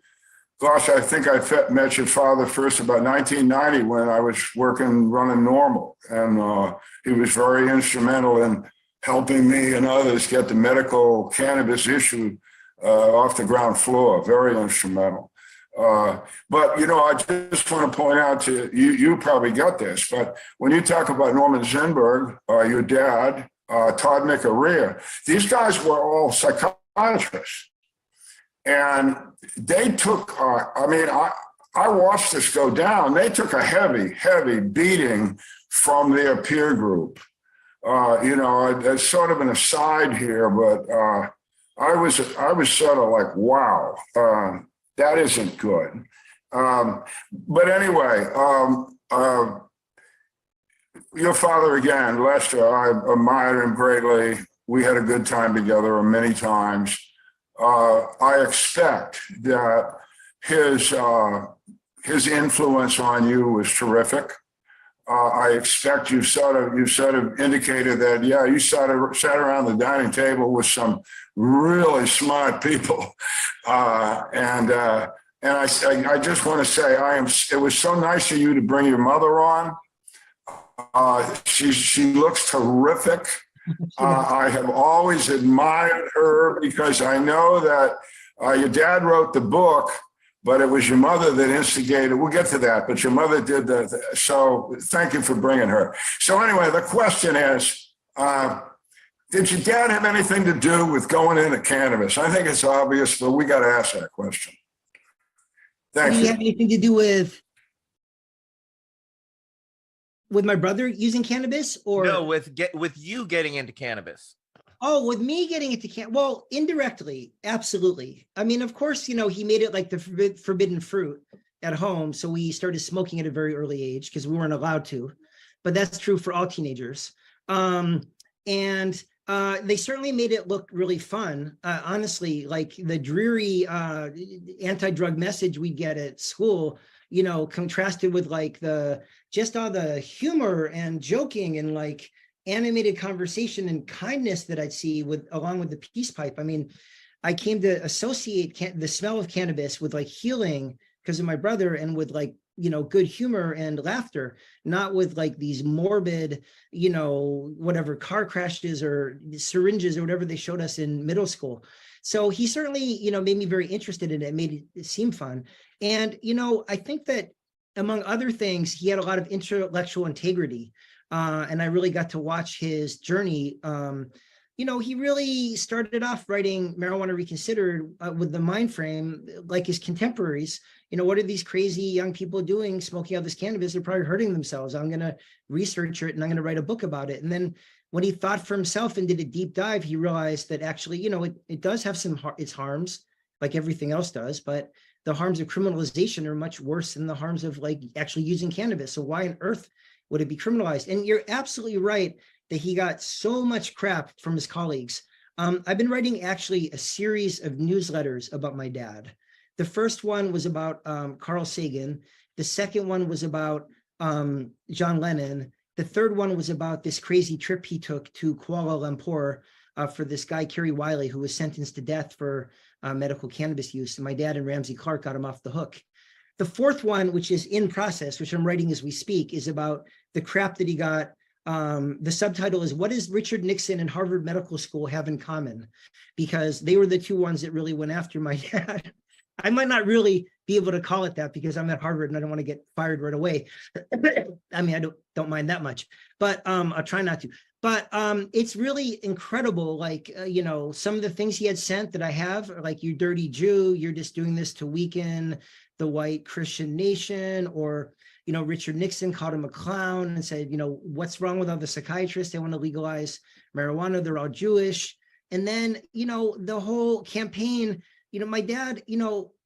gosh, I think I met your father first about 1990 when I was running Normal. And he was very instrumental in helping me and others get the medical cannabis issue off the ground floor, very instrumental. But, you know, I just want to point out to you, you probably got this, but when you talk about Norman Zinberg, your dad, Todd McArear, these guys were all psychiatrists. And they took, I watched this go down. They took a heavy, heavy beating from their peer group. You know, it's sort of an aside here, but I was sort of like, wow, that isn't good. But anyway, your father again, Lester, I admired him greatly. We had a good time together many times. I expect that his influence on you was terrific. I expect you sort of indicated that, yeah, you sat around the dining table with some really smart people. And I just want to say, it was so nice of you to bring your mother on. She looks terrific. I have always admired her because I know that your dad wrote the book, but it was your mother that instigated. We'll get to that, but your mother did so thank you for bringing her. So anyway, the question is, did your dad have anything to do with going into cannabis? I think it's obvious, but we got to ask that question. Thank you. Did he have anything to do with my brother using cannabis, or no, with you getting into cannabis? Oh, with me getting into well, indirectly, absolutely. I mean, of course, you know, he made it like the forbidden fruit at home, so we started smoking at a very early age because we weren't allowed to. But that's true for all teenagers. And they certainly made it look really fun. Honestly, like the dreary anti-drug message we get at school, you know, contrasted with like just all the humor and joking and like animated conversation and kindness that I'd see along with the peace pipe. I mean, I came to associate the smell of cannabis with like healing because of my brother, and with like, you know, good humor and laughter, not with like these morbid, you know, whatever car crashes or syringes or whatever they showed us in middle school. So he certainly, you know, made me very interested in it, made it seem fun. And, you know, I think that among other things, he had a lot of intellectual integrity. And I really got to watch his journey he really started off writing Marijuana Reconsidered with the mind frame, like his contemporaries. What are these crazy young people doing smoking all this cannabis? They're probably hurting themselves. I'm going to research it and I'm going to write a book about it. And then when he thought for himself and did a deep dive, he realized that actually, it does have its harms, like everything else does, but the harms of criminalization are much worse than the harms of like actually using cannabis. So why on earth would it be criminalized? And you're absolutely right that he got so much crap from his colleagues. I've been writing actually a series of newsletters about my dad. The first one was about Carl Sagan. The second one was about John Lennon. The third one was about this crazy trip he took to Kuala Lumpur for this guy, Kerry Wiley, who was sentenced to death for medical cannabis use. And my dad and Ramsey Clark got him off the hook. The fourth one, which is in process, which I'm writing as we speak, is about the crap that he got. The subtitle is, what does Richard Nixon and Harvard Medical School have in common? Because they were the two ones that really went after my dad. I might not really be able to call it that because I'm at Harvard and I don't want to get fired right away. I mean, I don't mind that much, but I'll try not to. But it's really incredible, like, some of the things he had sent that I have, like, you dirty Jew, you're just doing this to weaken the white Christian nation, or, Richard Nixon called him a clown and said, what's wrong with all the psychiatrists? They want to legalize marijuana. They're all Jewish. And then, the whole campaign, my dad,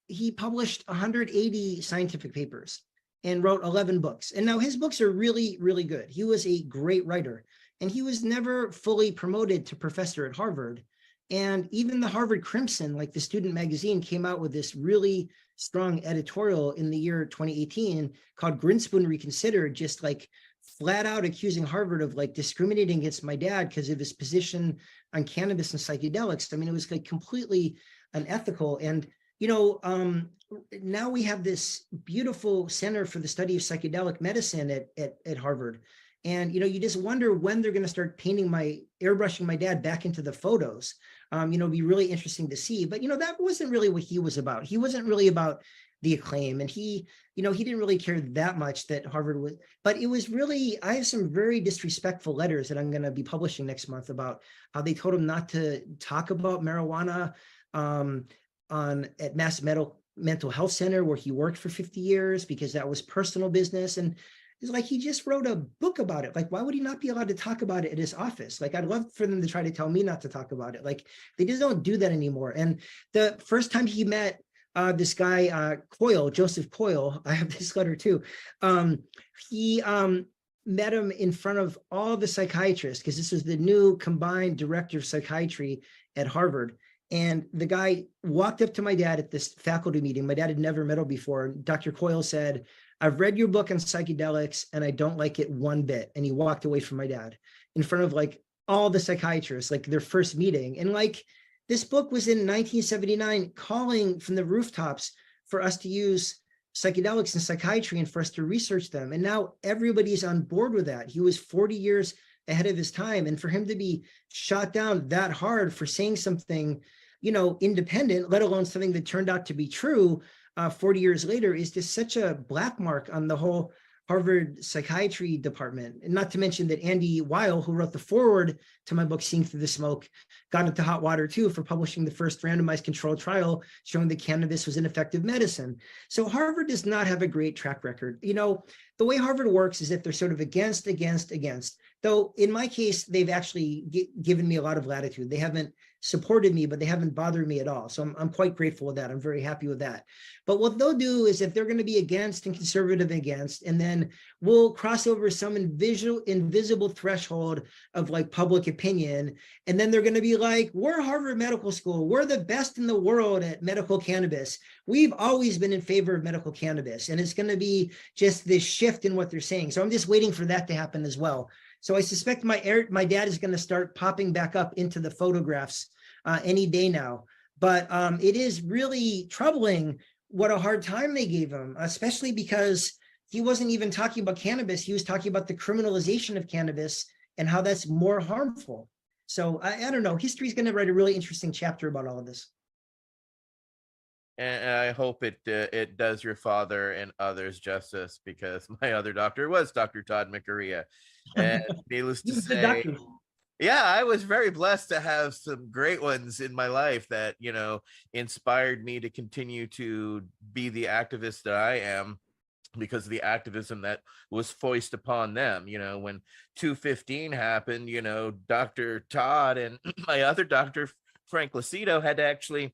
he published 180 scientific papers and wrote 11 books. And now his books are really, really good. He was a great writer, and he was never fully promoted to professor at Harvard. And even the Harvard Crimson, like the student magazine, came out with this really strong editorial in the year 2018 called Grinspoon Reconsidered, just like flat out accusing Harvard of like discriminating against my dad because of his position on cannabis and psychedelics. I mean, it was like completely unethical. And, now we have this beautiful Center for the Study of Psychedelic Medicine at Harvard. And, you just wonder when they're going to start airbrushing my dad back into the photos. It'd be really interesting to see. But, that wasn't really what he was about. He wasn't really about the acclaim. And he didn't really care that much that Harvard was. But it was really, I have some very disrespectful letters that I'm going to be publishing next month about how they told him not to talk about marijuana at Mass Mental Health Center, where he worked for 50 years, because that was personal business. And it's like, he just wrote a book about it. Like, why would he not be allowed to talk about it at his office? Like, I'd love for them to try to tell me not to talk about it. Like, they just don't do that anymore. And the first time he met this guy, Joseph Coyle, I have this letter too. He met him in front of all the psychiatrists, because this was the new combined director of psychiatry at Harvard. And the guy walked up to my dad at this faculty meeting. My dad had never met him before. Dr. Coyle said, "I've read your book on psychedelics and I don't like it one bit." And he walked away from my dad in front of like all the psychiatrists, like their first meeting. And like, this book was in 1979, calling from the rooftops for us to use psychedelics in psychiatry and for us to research them. And now everybody's on board with that. He was 40 years ahead of his time. And for him to be shot down that hard for saying something, independent, let alone something that turned out to be true 40 years later, is just such a black mark on the whole Harvard psychiatry department. And not to mention that Andy Weil, who wrote the foreword to my book, Seeing Through the Smoke, got into hot water too for publishing the first randomized controlled trial showing that cannabis was an effective medicine. So Harvard does not have a great track record. The way Harvard works is that they're sort of against. Though in my case, they've actually given me a lot of latitude. They haven't supported me, but they haven't bothered me at all. So I'm quite grateful with that. I'm very happy with that. But what they'll do is, if they're going to be against and conservative against, and then we'll cross over some invisible threshold of like public opinion. And then they're going to be like, we're Harvard Medical School. We're the best in the world at medical cannabis. We've always been in favor of medical cannabis. And it's going to be just this shift in what they're saying. So I'm just waiting for that to happen as well. So I suspect my dad is going to start popping back up into the photographs any day now. But it is really troubling what a hard time they gave him, especially because he wasn't even talking about cannabis. He was talking about the criminalization of cannabis and how that's more harmful. So I don't know. History is going to write a really interesting chapter about all of this. And I hope it does your father and others justice, because my other doctor was Dr. Todd McCurria. And needless to say, Yeah, I was very blessed to have some great ones in my life that, inspired me to continue to be the activist that I am because of the activism that was foisted upon them. When 215 happened, Dr. Todd and my other doctor, Frank Lucido, had to actually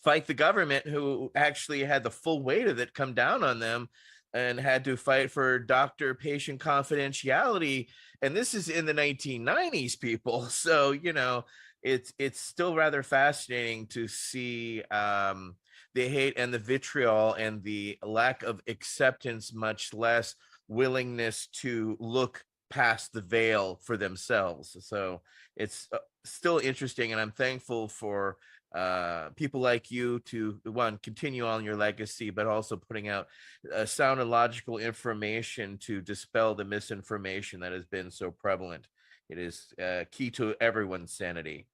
fight the government, who actually had the full weight of it come down on them, and had to fight for doctor-patient confidentiality. And this is in the 1990s, people. So, it's still rather fascinating to see the hate and the vitriol and the lack of acceptance, much less willingness to look past the veil for themselves. So it's still interesting, and I'm thankful for people like you to, one, continue on your legacy, but also putting out sound and logical information to dispel the misinformation that has been so prevalent. It is key to everyone's sanity.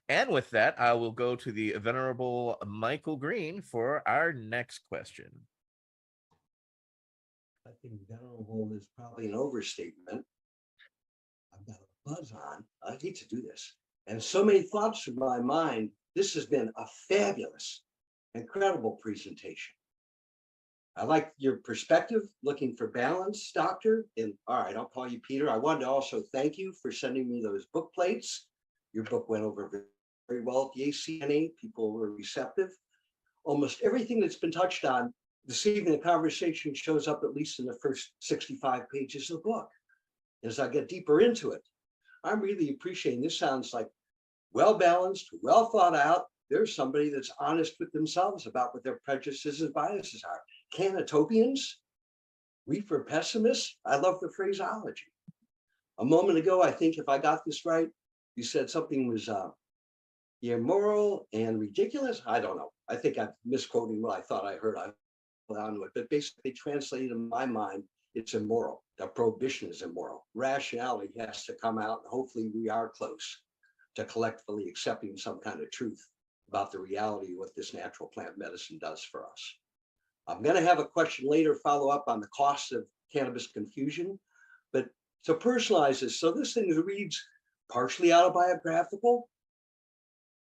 And with that, I will go to the venerable Michael Green for our next question. I think venerable is probably an overstatement. I've got a buzz on. I hate to do this. And so many thoughts in my mind. This has been a fabulous, incredible presentation. I like your perspective, looking for balance, Doctor. And all right, I'll call you Peter. I wanted to also thank you for sending me those book plates. Your book went over very well at the V.A.C. People were receptive. Almost everything that's been touched on this evening, the conversation shows up at least in the first 65 pages of the book. As I get deeper into it, I'm really appreciating this. Sounds like well-balanced, well thought out. There's somebody that's honest with themselves about what their prejudices and biases are. Canatopians, reefer pessimists. I love the phraseology. A moment ago, I think if I got this right, you said something was immoral and ridiculous. I don't know. I think I'm misquoting what I thought I heard. I put onto it, but basically translated in my mind, it's immoral. The prohibition is immoral. Rationality has to come out, and hopefully we are close to collectively accepting some kind of truth about the reality of what this natural plant medicine does for us. I'm going to have a question later, follow up on the cost of cannabis confusion, but to personalize this, so this thing reads partially autobiographical,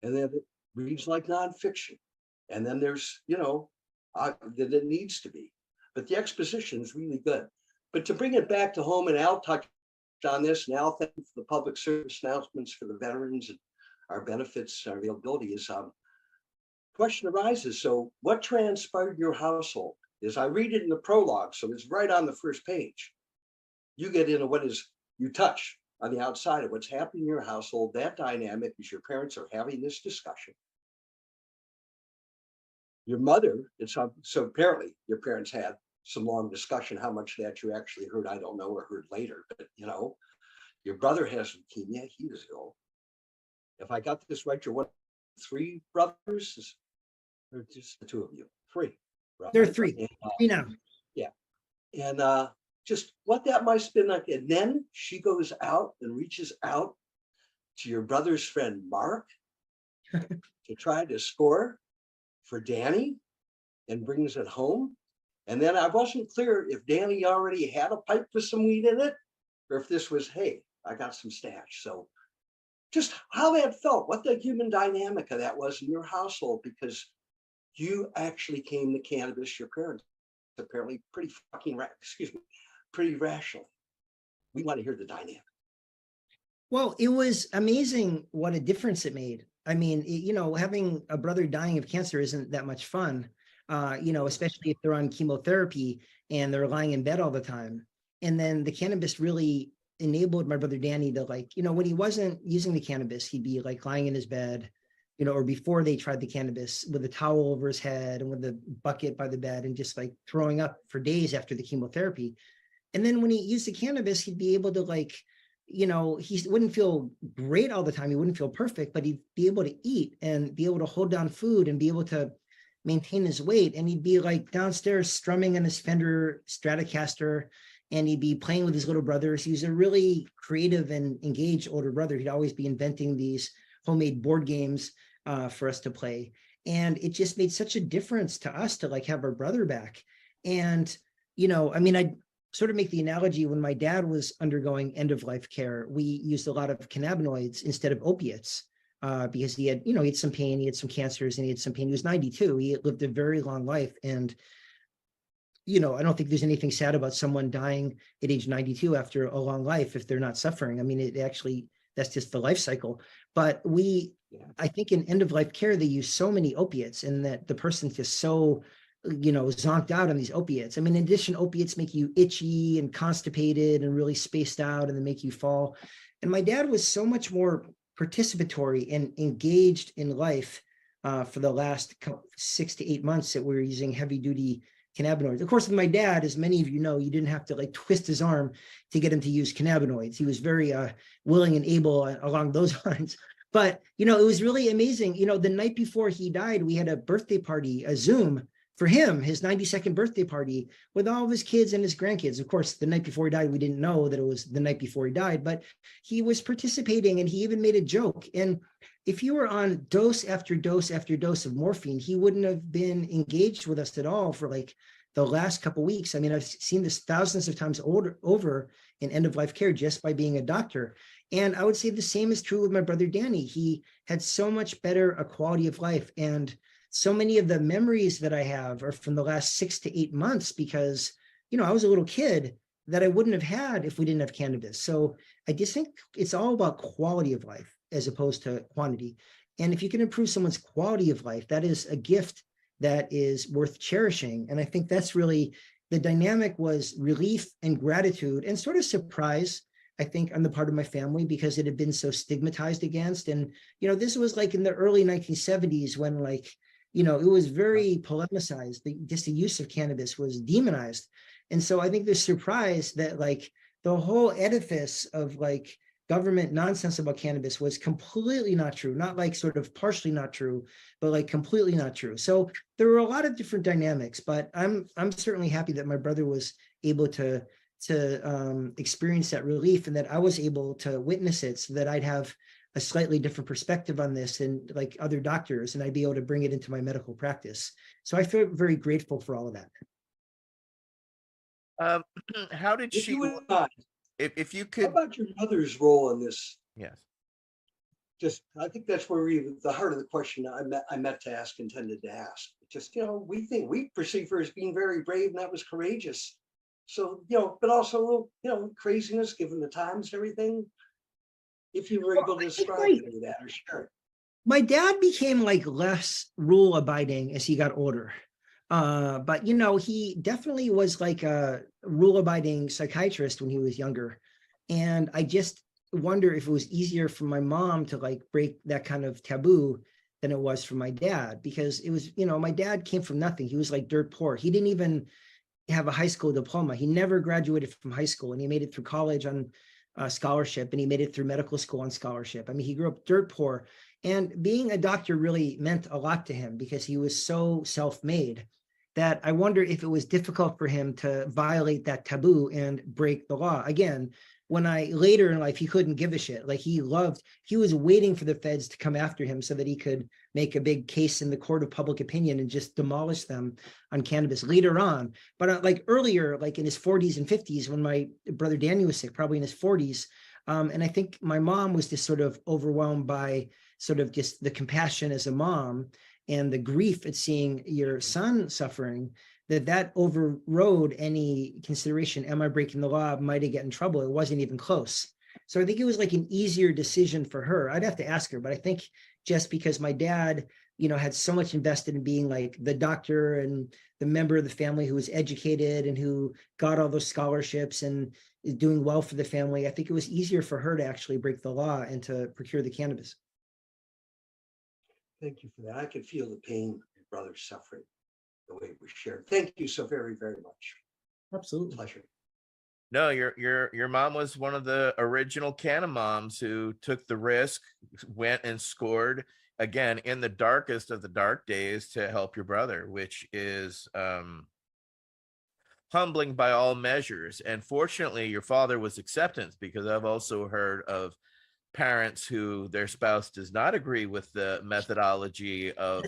and then it reads like nonfiction, and then there's, that it needs to be, but the exposition is really good. But to bring it back to home, and Al touched on this, and Al, thank you for the public service announcements for the veterans and our benefits, our availability is, question arises. So what transpired in your household? As I read it in the prologue, so it's right on the first page. You get into what is, you touch on the outside of what's happening in your household, that dynamic as your parents are having this discussion. Your mother, so apparently your parents had some long discussion. How much that you actually heard, I don't know, or heard later, but your brother has leukemia, he was ill. If I got this right, you're one of 3 brothers, or just the 2 of you? 3. Right? There are 3. And, 3 now. Yeah. And just what that might have been like. And then she goes out and reaches out to your brother's friend, Mark, to try to score for Danny and brings it home. And then I wasn't clear if Danny already had a pipe with some weed in it, or if this was, hey, I got some stash. So just how that felt, what the human dynamic of that was in your household, because you actually came to cannabis, your parents apparently pretty rationally. We want to hear the dynamic. Well, it was amazing what a difference it made. I mean, having a brother dying of cancer isn't that much fun, especially if they're on chemotherapy and they're lying in bed all the time. And then the cannabis really enabled my brother Danny to, when he wasn't using the cannabis, he'd be lying in his bed, or before they tried the cannabis, with a towel over his head and with a bucket by the bed and just throwing up for days after the chemotherapy. And then when he used the cannabis, he'd be able to he wouldn't feel great all the time. He wouldn't feel perfect, but he'd be able to eat and be able to hold down food and be able to maintain his weight. And he'd be downstairs strumming on his Fender Stratocaster, and he'd be playing with his little brothers. He was a really creative and engaged older brother. He'd always be inventing these homemade board games for us to play. And it just made such a difference to us to have our brother back. And, sort of make the analogy, when my dad was undergoing end-of-life care, we used a lot of cannabinoids instead of opiates, because he had, he had some pain, he had some cancers, and he had some pain. He was 92. He lived a very long life. And, I don't think there's anything sad about someone dying at age 92 after a long life if they're not suffering. I mean, that's just the life cycle. But I think in end-of-life care, they use so many opiates, and that the person's just so, zonked out on these opiates. I mean, in addition, opiates make you itchy and constipated and really spaced out, and they make you fall. And my dad was so much more participatory and engaged in life for the last 6 to 8 months that we were using heavy duty cannabinoids. Of course, with my dad, as many of you know, you didn't have to like twist his arm to get him to use cannabinoids. He was very willing and able along those lines. But, it was really amazing. The night before he died, we had a birthday party, a Zoom for him, his 92nd birthday party with all of his kids and his grandkids. Of course, the night before he died, we didn't know that it was the night before he died, but he was participating, and he even made a joke. And if you were on dose after dose after dose of morphine, he wouldn't have been engaged with us at all for like the last couple of weeks. I mean, I've seen this thousands of times over in end-of-life care just by being a doctor. And I would say the same is true with my brother Danny. He had so much better a quality of life. And so many of the memories that I have are from the last 6 to 8 months, because, I was a little kid that I wouldn't have had if we didn't have cannabis. So I just think it's all about quality of life as opposed to quantity. And if you can improve someone's quality of life, that is a gift that is worth cherishing. And I think that's really the dynamic, was relief and gratitude and sort of surprise, I think, on the part of my family, because it had been so stigmatized against. And, this was like in the early 1970s when it was very polemicized. Just the use of cannabis was demonized. And so I think the surprise that the whole edifice of government nonsense about cannabis was completely not true, not sort of partially not true, but completely not true. So there were a lot of different dynamics, but I'm certainly happy that my brother was able to experience that relief, and that I was able to witness it, so that I'd have a slightly different perspective on this than other doctors, and I'd be able to bring it into my medical practice. So I feel very grateful for all of that. How did If she? you would not, If you how could, about your mother's role in this? yes. I think that's where the heart of the question I meant to ask, intended to ask. Just, we perceive her as being very brave, and that was courageous. So, but also, craziness given the times and everything. If you were able to describe any of that or share it. My dad became less rule abiding as he got older. But he definitely was a rule abiding psychiatrist when he was younger. And I just wonder if it was easier for my mom to break that kind of taboo than it was for my dad, because it was, my dad came from nothing. He was dirt poor. He didn't even have a high school diploma. He never graduated from high school, and he made it through college on scholarship, and he made it through medical school on scholarship. I mean, he grew up dirt poor, and being a doctor really meant a lot to him because he was so self-made that I wonder if it was difficult for him to violate that taboo and break the law. Again, when later in life, he couldn't give a shit. He was waiting for the feds to come after him so that he could make a big case in the court of public opinion and just demolish them on cannabis later on. But earlier, in his 40s and 50s, when my brother Daniel was sick, probably in his 40s. And I think my mom was just sort of overwhelmed by sort of just the compassion as a mom and the grief at seeing your son suffering, that overrode any consideration. Am I breaking the law? Might I get in trouble? It wasn't even close. So I think it was an easier decision for her. I'd have to ask her, but I think just because my dad, had so much invested in being the doctor and the member of the family who was educated and who got all those scholarships and is doing well for the family, I think it was easier for her to actually break the law and to procure the cannabis. Thank you for that. I could feel the pain your brother's suffering the way it was shared. Thank you so very, very much. Absolutely. Pleasure. No, your mom was one of the original canna moms who took the risk, went and scored again in the darkest of the dark days to help your brother, which is humbling by all measures. And fortunately, your father was acceptance, because I've also heard of parents who their spouse does not agree with the methodology of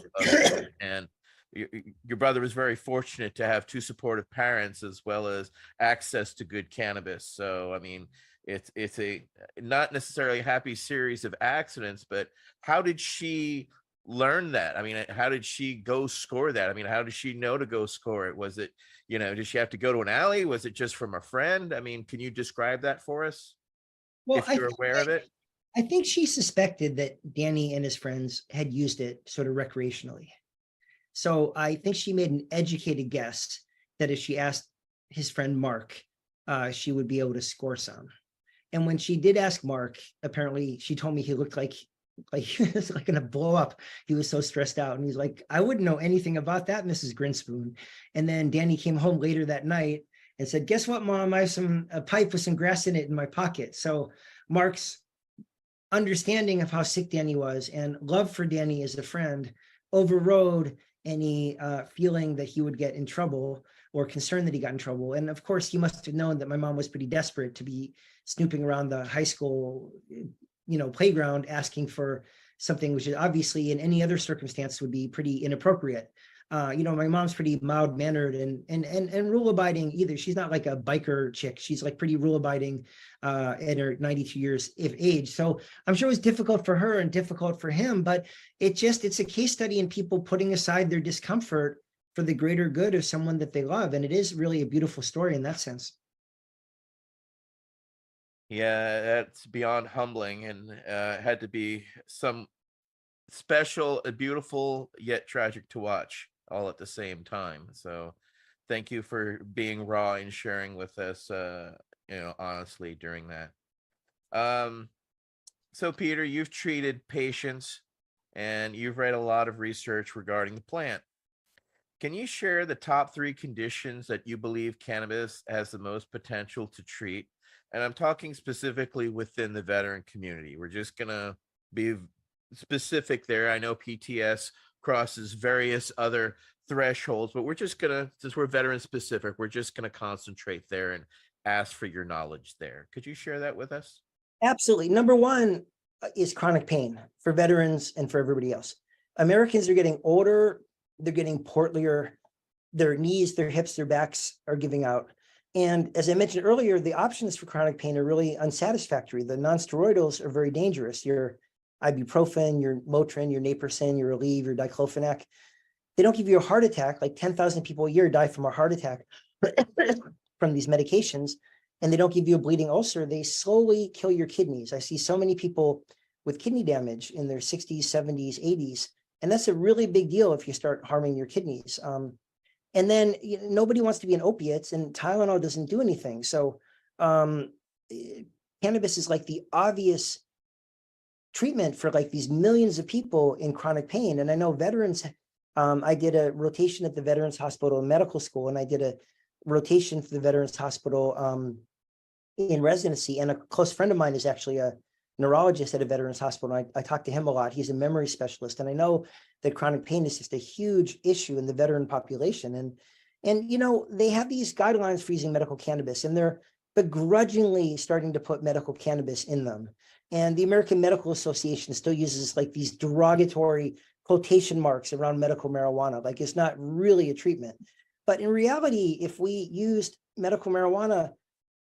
and your brother was very fortunate to have two supportive parents as well as access to good cannabis. So, I mean, it's a not necessarily a happy series of accidents, but how did she learn that? I mean, how did she go score that? I mean, how did she know to go score it? Was it, did she have to go to an alley? Was it just from a friend? I mean, can you describe that for us? Well, If you're aware of it? I think she suspected that Danny and his friends had used it sort of recreationally. So I think she made an educated guess that if she asked his friend Mark, she would be able to score some. And when she did ask Mark, apparently she told me he looked like he was like gonna blow up. He was so stressed out. And he's like, I wouldn't know anything about that, Mrs. Grinspoon. And then Danny came home later that night and said, guess what, Mom? I have a pipe with some grass in it in my pocket. So Mark's understanding of how sick Danny was and love for Danny as a friend overrode any feeling that he would get in trouble or concern that he got in trouble. And of course, he must have known that my mom was pretty desperate to be snooping around the high school, playground asking for something which is obviously in any other circumstance would be pretty inappropriate. My mom's pretty mild mannered and rule abiding either. She's not like a biker chick. She's like pretty rule abiding in her 92 years of age. So I'm sure it was difficult for her and difficult for him, but it's a case study in people putting aside their discomfort for the greater good of someone that they love. And it is really a beautiful story in that sense. Yeah, that's beyond humbling, and had to be some special, beautiful, yet tragic to watch all at the same time. So thank you for being raw and sharing with us, honestly during that. So Peter, you've treated patients and you've read a lot of research regarding the plant. Can you share the top 3 conditions that you believe cannabis has the most potential to treat? And I'm talking specifically within the veteran community. We're just going to be specific there. I know PTS crosses various other thresholds, but we're just going to, since we're veteran specific, we're just going to concentrate there and ask for your knowledge there. Could you share that with us? Absolutely. Number 1 is chronic pain for veterans and for everybody else. Americans are getting older. They're getting portlier. Their knees, their hips, their backs are giving out. And as I mentioned earlier, the options for chronic pain are really unsatisfactory. The nonsteroidals are very dangerous. Your ibuprofen, your Motrin, your Naprosyn, your Aleve, your diclofenac. They don't give you a heart attack. Like 10,000 people a year die from a heart attack from these medications. And they don't give you a bleeding ulcer. They slowly kill your kidneys. I see so many people with kidney damage in their 60s, 70s, 80s. And that's a really big deal if you start harming your kidneys. And then nobody wants to be on opiates, and Tylenol doesn't do anything. So cannabis is like the obvious treatment for like these millions of people in chronic pain. And I know veterans, I did a rotation at the Veterans Hospital in medical school, and I did a rotation for the Veterans Hospital in residency. And a close friend of mine is actually a neurologist at a Veterans Hospital. I talk to him a lot. He's a memory specialist. And I know that chronic pain is just a huge issue in the veteran population. And they have these guidelines for using medical cannabis, and they're begrudgingly starting to put medical cannabis in them. And the American Medical Association still uses like these derogatory quotation marks around medical marijuana, like it's not really a treatment. But in reality, if we used medical marijuana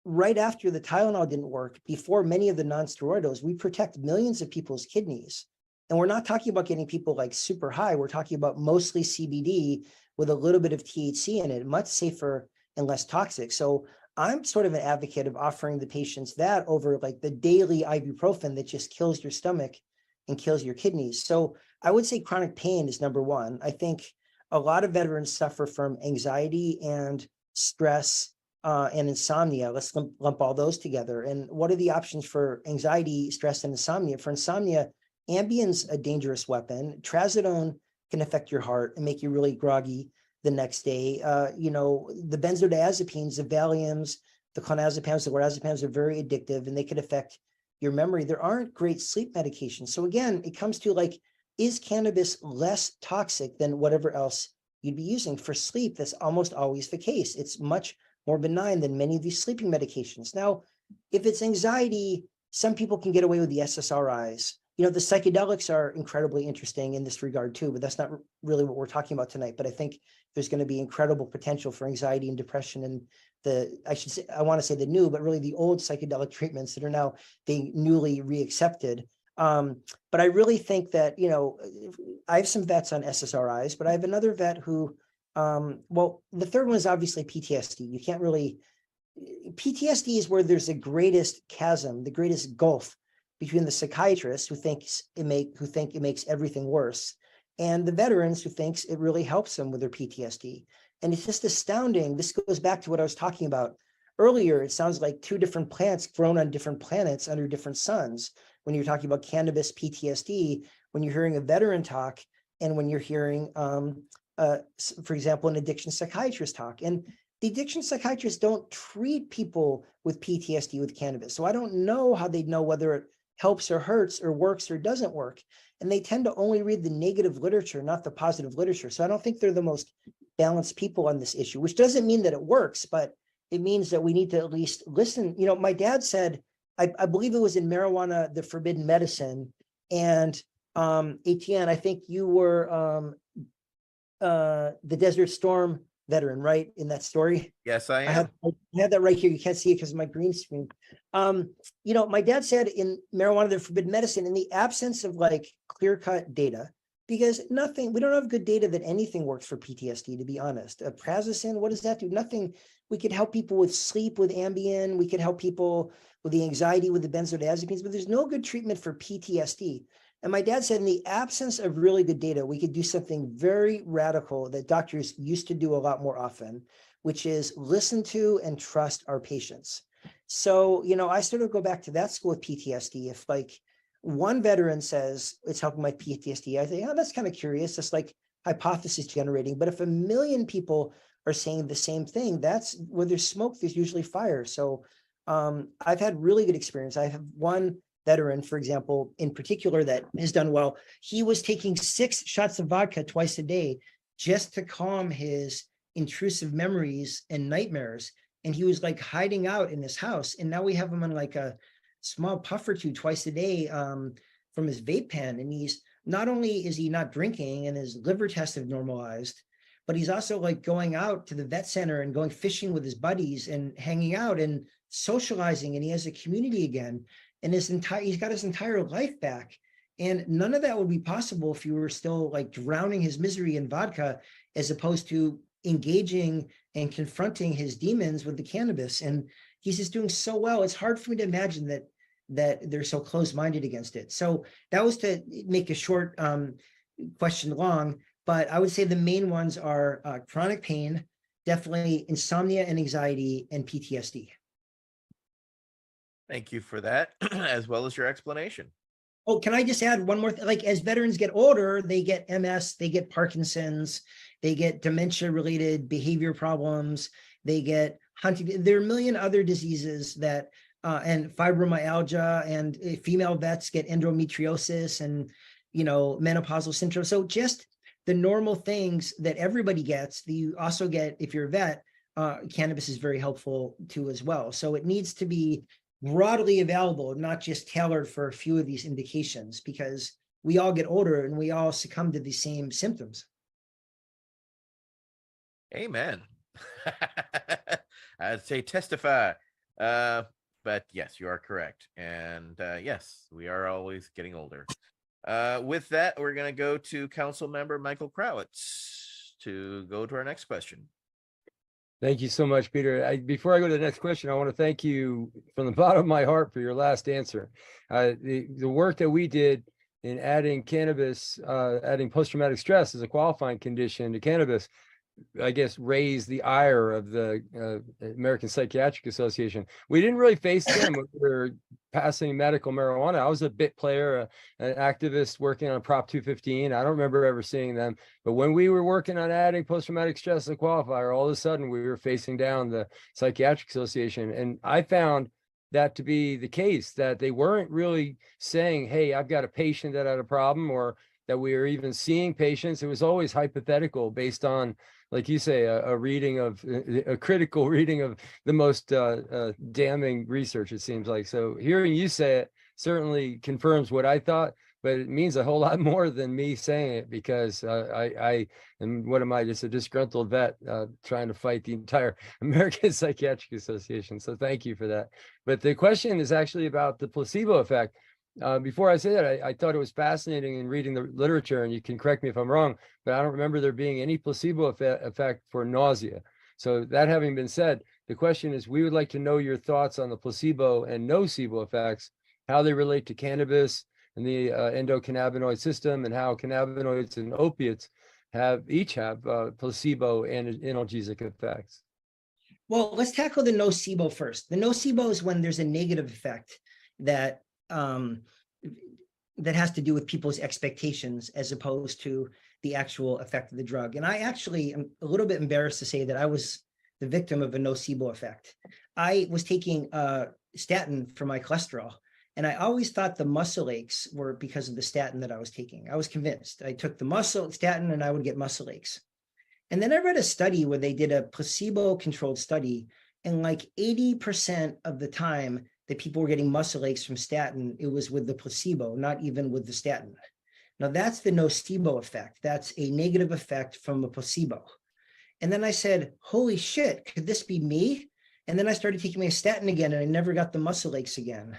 right after the Tylenol didn't work, before many of the nonsteroidals, we protect millions of people's kidneys. And we're not talking about getting people like super high. We're talking about mostly CBD with a little bit of THC in it, much safer and less toxic. So I'm sort of an advocate of offering the patients that over like the daily ibuprofen that just kills your stomach and kills your kidneys. So I would say chronic pain is number 1. I think a lot of veterans suffer from anxiety and stress and insomnia. Let's lump all those together. And what are the options for anxiety, stress, and insomnia? For insomnia, Ambien's a dangerous weapon. Trazodone can affect your heart and make you really groggy the next day. The benzodiazepines, the Valiums, the clonazepams, the lorazepams are very addictive, and they could affect your memory. There aren't great sleep medications. So again, it comes to like, is cannabis less toxic than whatever else you'd be using? For sleep, that's almost always the case. It's much more benign than many of these sleeping medications. Now, if it's anxiety, some people can get away with the SSRIs. the psychedelics are incredibly interesting in this regard too, but that's not really what we're talking about tonight. But I think there's going to be incredible potential for anxiety and depression and I want to say the new, but really the old psychedelic treatments that are now being newly reaccepted. But I really think that, I have some vets on SSRIs, but I have another vet who, well, the third one is obviously PTSD. You can't really, PTSD is where there's the greatest chasm, the greatest gulf between the psychiatrists who think it makes everything worse, and the veterans who thinks it really helps them with their PTSD. And it's just astounding. This goes back to what I was talking about earlier. It sounds like two different plants grown on different planets under different suns. When you're talking about cannabis PTSD, when you're hearing a veteran talk, and when you're hearing, for example, an addiction psychiatrist talk. And the addiction psychiatrists don't treat people with PTSD with cannabis. So I don't know how they'd know whether it helps or hurts or works or doesn't work. And they tend to only read the negative literature, not the positive literature. So I don't think they're the most balanced people on this issue, which doesn't mean that it works, but it means that we need to at least listen. My dad said, I believe it was in Marijuana, the Forbidden Medicine. And Etienne, I think you were the Desert Storm veteran, right? In that story. Yes, I am. I had that right here. You can't see it because of my green screen. My dad said in Marijuana, the Forbidden Medicine, in the absence of like clear-cut data, because we don't have good data that anything works for PTSD, to be honest. Prazosin, what does that do? Nothing. We could help people with sleep with Ambien. We could help people with the anxiety with the benzodiazepines, but there's no good treatment for PTSD. And my dad said in the absence of really good data, we could do something very radical that doctors used to do a lot more often, which is listen to and trust our patients. So, I sort of go back to that school with PTSD. If like one veteran says it's helping my PTSD, I think, oh, that's kind of curious. That's like hypothesis generating. But if 1 million people are saying the same thing, that's where there's smoke, there's usually fire. So I've had really good experience. I have one veteran, for example, in particular, that has done well. He was taking 6 shots of vodka twice a day just to calm his intrusive memories and nightmares. And he was like hiding out in his house. And now we have him on like a small puff or two twice a day from his vape pen. And he's not only is he not drinking and his liver tests have normalized, but he's also like going out to the vet center and going fishing with his buddies and hanging out and socializing. And he has a community again. And he's got his entire life back. And none of that would be possible if you were still like drowning his misery in vodka, as opposed to engaging and confronting his demons with the cannabis. And he's just doing so well. It's hard for me to imagine that they're so closed-minded against it. So that was to make a short question long, but I would say the main ones are chronic pain, definitely insomnia and anxiety, and PTSD. Thank you for that, as well as your explanation. Oh, can I just add one more thing? Like as veterans get older, they get MS, they get Parkinson's, they get dementia-related behavior problems, they get Huntington. There are a million other diseases that, and fibromyalgia, and female vets get endometriosis and, menopausal syndrome. So just the normal things that everybody gets, that you also get if you're a vet, cannabis is very helpful too as well. So it needs to be broadly available, not just tailored for a few of these indications, because we all get older and we all succumb to the same symptoms. Amen. I'd say testify. But yes, you are correct. And yes, we are always getting older. With that, we're going to go to Council Member Michael Krawitz to go to our next question. Thank you so much, Peter. Before I go to the next question, I want to thank you from the bottom of my heart for your last answer. The work that we did in adding cannabis, adding post-traumatic stress as a qualifying condition to cannabis, I guess, raised the ire of the American Psychiatric Association. We didn't really face them when we were passing medical marijuana. I was a bit player, an activist working on Prop 215. I don't remember ever seeing them. But when we were working on adding post-traumatic stress as a qualifier, all of a sudden we were facing down the Psychiatric Association. And I found that to be the case, that they weren't really saying, hey, I've got a patient that had a problem, or that we were even seeing patients. It was always hypothetical based on, like you say, a critical reading of the most damning research, it seems like. So hearing you say it certainly confirms what I thought. but it means a whole lot more than me saying it, because I am, what am I, just a disgruntled vet trying to fight the entire American Psychiatric Association. So thank you for that. But the question is actually about the placebo effect. Before I say that, I thought it was fascinating in reading the literature, and you can correct me if I'm wrong, but I don't remember there being any placebo effect for nausea. So that having been said, the question is, we would like to know your thoughts on the placebo and nocebo effects, how they relate to cannabis and the endocannabinoid system, and how cannabinoids and opiates each have placebo and analgesic effects. Well, let's tackle the nocebo first. The nocebo is when there's a negative effect that that has to do with people's expectations as opposed to the actual effect of the drug. And I actually am a little bit embarrassed to say that I was the victim of a nocebo effect. I was taking statin for my cholesterol, and I always thought the muscle aches were because of the statin that I was taking. I was convinced. I took the statin and I would get muscle aches. And then I read a study where they did a placebo-controlled study, and like 80% of the time that people were getting muscle aches from statin, it was with the placebo, not even with the statin. Now that's the nocebo effect. That's a negative effect from a placebo. And then I said, holy shit, could this be me? And then I started taking my statin again, and I never got the muscle aches again.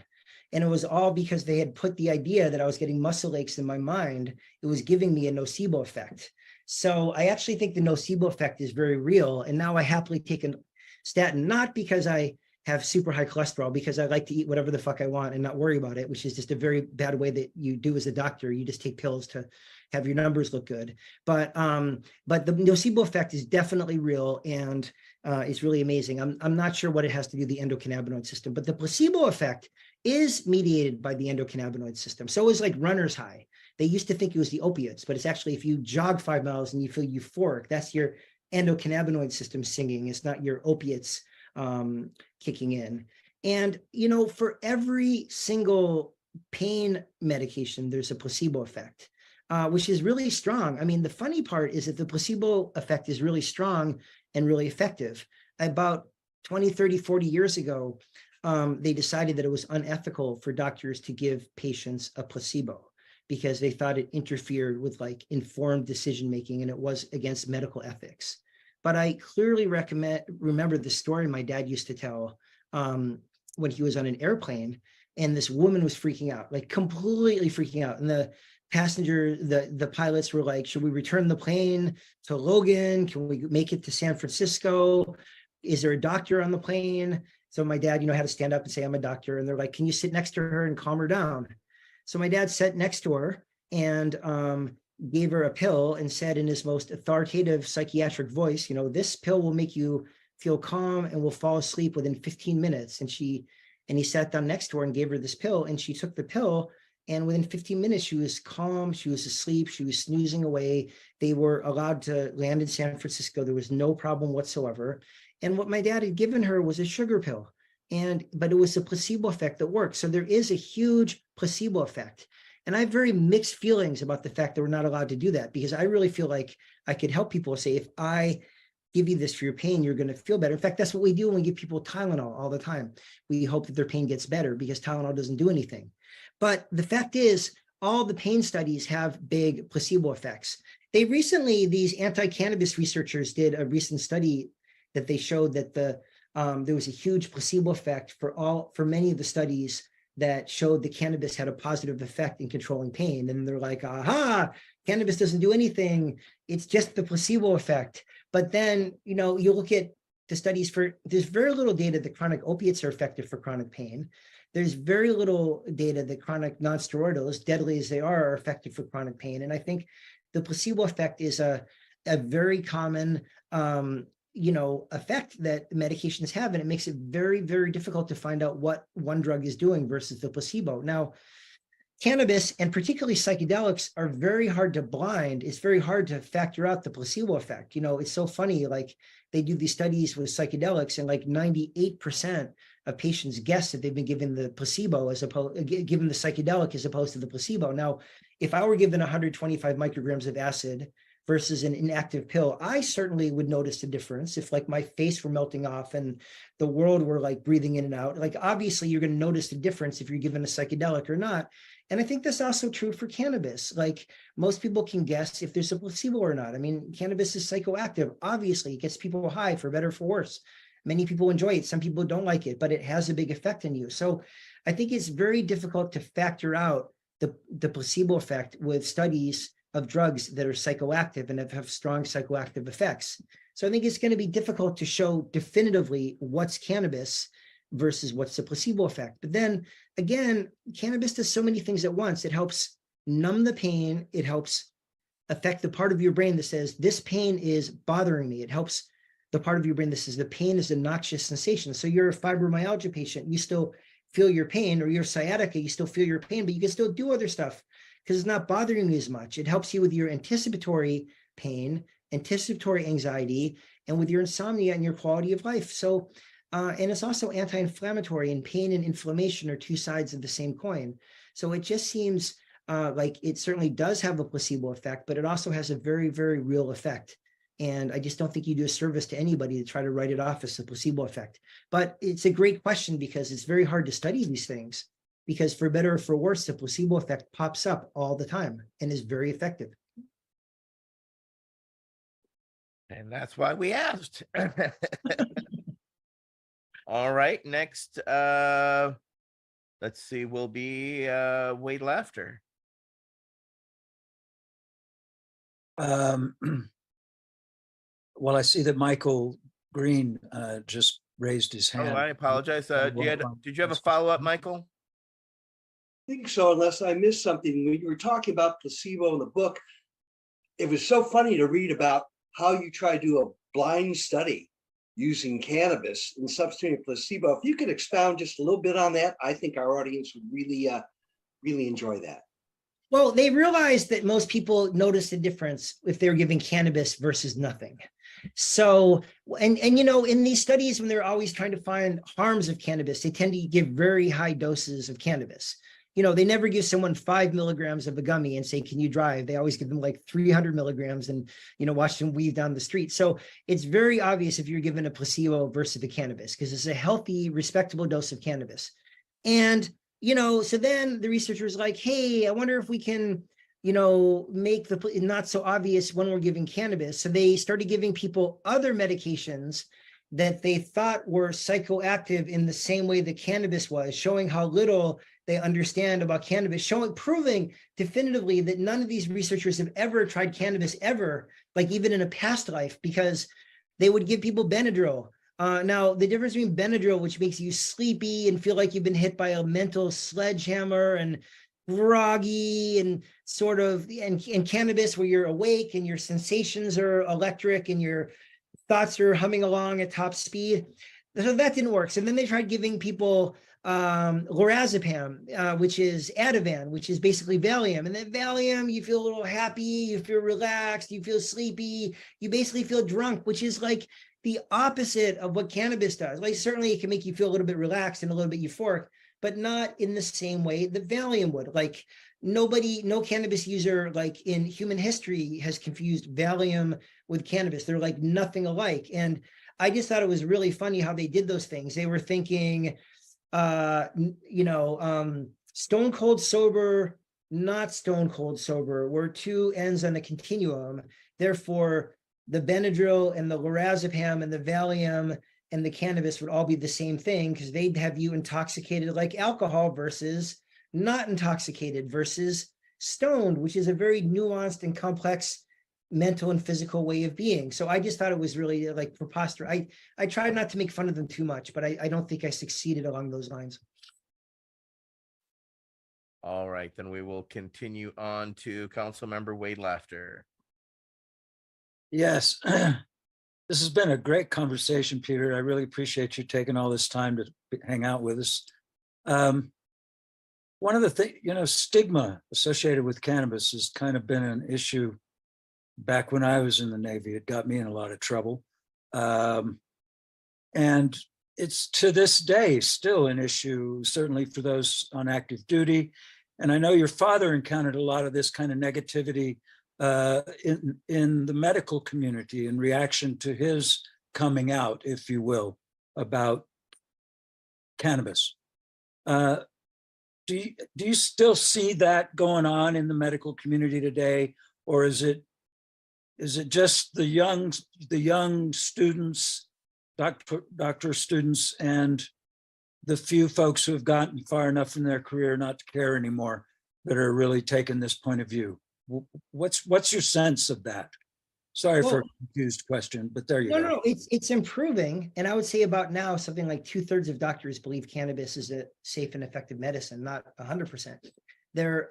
And it was all because they had put the idea that I was getting muscle aches in my mind. It was giving me a nocebo effect. So I actually think the nocebo effect is very real. And now I happily take a statin, not because I have super high cholesterol, because I like to eat whatever the fuck I want and not worry about it, which is just a very bad way that you do as a doctor. You just take pills to have your numbers look good. But the nocebo effect is definitely real, and it's really amazing. I'm not sure what it has to do with the endocannabinoid system, but the placebo effect is mediated by the endocannabinoid system. So is like runner's high. They used to think it was the opiates, but it's actually, if you jog 5 miles and you feel euphoric, that's your endocannabinoid system singing. It's not your opiates kicking in. And, you know, for every single pain medication, there's a placebo effect, which is really strong. I mean, the funny part is that the placebo effect is really strong and really effective. About 20, 30, 40 years ago, they decided that it was unethical for doctors to give patients a placebo because they thought it interfered with like informed decision-making, and it was against medical ethics. But I clearly remember the story my dad used to tell when he was on an airplane, and this woman was freaking out, like completely freaking out. And the passenger, the pilots were like, should we return the plane to Logan? Can we make it to San Francisco? Is there a doctor on the plane? So my dad, had to stand up and say, I'm a doctor. And they're like, can you sit next to her and calm her down? So my dad sat next to her and gave her a pill and said in his most authoritative psychiatric voice, this pill will make you feel calm and will fall asleep within 15 minutes. And he sat down next to her and gave her this pill, and she took the pill, and within 15 minutes, she was calm, she was asleep, she was snoozing away. They were allowed to land in San Francisco. There was no problem whatsoever. And what my dad had given her was a sugar pill, but it was a placebo effect that worked. So there is a huge placebo effect. And I have very mixed feelings about the fact that we're not allowed to do that, because I really feel like I could help people say, if I give you this for your pain, you're going to feel better. In fact, that's what we do when we give people Tylenol all the time. We hope that their pain gets better because Tylenol doesn't do anything. But the fact is, all the pain studies have big placebo effects. These anti-cannabis researchers did a recent study that they showed that there was a huge placebo effect for many of the studies that showed the cannabis had a positive effect in controlling pain. And they're like, aha, cannabis doesn't do anything. It's just the placebo effect. But then, you look at the studies there's very little data that chronic opiates are effective for chronic pain. There's very little data that chronic non-steroidal, as deadly as they are effective for chronic pain. And I think the placebo effect is a very common effect that medications have, and it makes it very, very difficult to find out what one drug is doing versus the placebo. Now, cannabis and particularly psychedelics are very hard to blind. It's very hard to factor out the placebo effect. It's so funny, like they do these studies with psychedelics, and like 98% of patients guess that they've been given the placebo given the psychedelic as opposed to the placebo. Now, if I were given 125 micrograms of acid versus an inactive pill, I certainly would notice the difference. If like my face were melting off and the world were like breathing in and out, like obviously you're going to notice the difference if you're given a psychedelic or not. And I think that's also true for cannabis. Like most people can guess if there's a placebo or not. I mean, cannabis is psychoactive. Obviously, it gets people high for better or for worse. Many people enjoy it. Some people don't like it, but it has a big effect on you. So I think it's very difficult to factor out the placebo effect with studies of drugs that are psychoactive and have strong psychoactive effects. So I think it's going to be difficult to show definitively what's cannabis versus what's the placebo effect. But then again, cannabis does so many things at once. It helps numb the pain. It helps affect the part of your brain that says, this pain is bothering me. It helps the part of your brain that says the pain is a noxious sensation. So you're a fibromyalgia patient, you still feel your pain, or you're sciatica, you still feel your pain, but you can still do other stuff because it's not bothering you as much. It helps you with your anticipatory pain, anticipatory anxiety, and with your insomnia and your quality of life. So, and it's also anti-inflammatory, and pain and inflammation are two sides of the same coin. So it just seems like it certainly does have a placebo effect, but it also has a very, very real effect. And I just don't think you do a service to anybody to try to write it off as a placebo effect. But it's a great question because it's very hard to study these things, because for better or for worse, the placebo effect pops up all the time and is very effective. And that's why we asked. All right, next, let's see, will be Wade Laughter. Well, I see that Michael Green just raised his hand. Oh, I apologize. Did you have a follow-up, Michael? I think so, unless I missed something. When you were talking about placebo in the book, it was so funny to read about how you try to do a blind study using cannabis and substituting placebo. If you could expound just a little bit on that, I think our audience would really enjoy that. Well, they realized that most people notice the difference if they're giving cannabis versus nothing. So, and you know, in these studies, when they're always trying to find harms of cannabis, they tend to give very high doses of cannabis. You know, they never give someone 5 milligrams of a gummy and say, can you drive? They always give them like 300 milligrams and, you know, watch them weave down the street. So it's very obvious if you're given a placebo versus the cannabis, because it's a healthy, respectable dose of cannabis. And, you know, so then the researchers like, hey, I wonder if we can, you know, make the not so obvious when we're giving cannabis. So they started giving people other medications that they thought were psychoactive in the same way that cannabis was, showing how little they understand about cannabis, proving definitively that none of these researchers have ever tried cannabis ever, like even in a past life, because they would give people Benadryl. Now, the difference between Benadryl, which makes you sleepy and feel like you've been hit by a mental sledgehammer and groggy and sort of, and cannabis where you're awake and your sensations are electric and your thoughts are humming along at top speed. So that didn't work. So then they tried giving people lorazepam, which is Ativan, which is basically Valium. And then Valium, you feel a little happy, you feel relaxed, you feel sleepy, you basically feel drunk, which is like the opposite of what cannabis does. Like certainly it can make you feel a little bit relaxed and a little bit euphoric, but not in the same way that Valium would. Like no cannabis user like in human history has confused Valium with cannabis. They're like nothing alike. And I just thought it was really funny how they did those things. They were thinking, stone cold sober, not stone cold sober, were two ends on a continuum. Therefore, the Benadryl and the lorazepam and the Valium and the cannabis would all be the same thing because they'd have you intoxicated like alcohol versus not intoxicated versus stoned, which is a very nuanced and complex mental and physical way of being. So I just thought it was really like preposterous. I tried not to make fun of them too much, but I don't think I succeeded along those lines. All right, then we will continue on to Councilmember Wade Laughter. Yes, this has been a great conversation, Peter. I really appreciate you taking all this time to hang out with us. One of the things, stigma associated with cannabis has kind of been an issue back when I was in the Navy. It got me in a lot of trouble. And it's to this day still an issue, certainly for those on active duty. And I know your father encountered a lot of this kind of negativity in the medical community in reaction to his coming out, if you will, about cannabis. Do do you still see that going on in the medical community today, or is it just the young students, doctor students, and the few folks who have gotten far enough in their career not to care anymore that are really taking this point of view? What's your sense of that? Sorry for a confused question, but there you go. No, it's improving. And I would say about now, something like 2/3 of doctors believe cannabis is a safe and effective medicine, not 100%. They're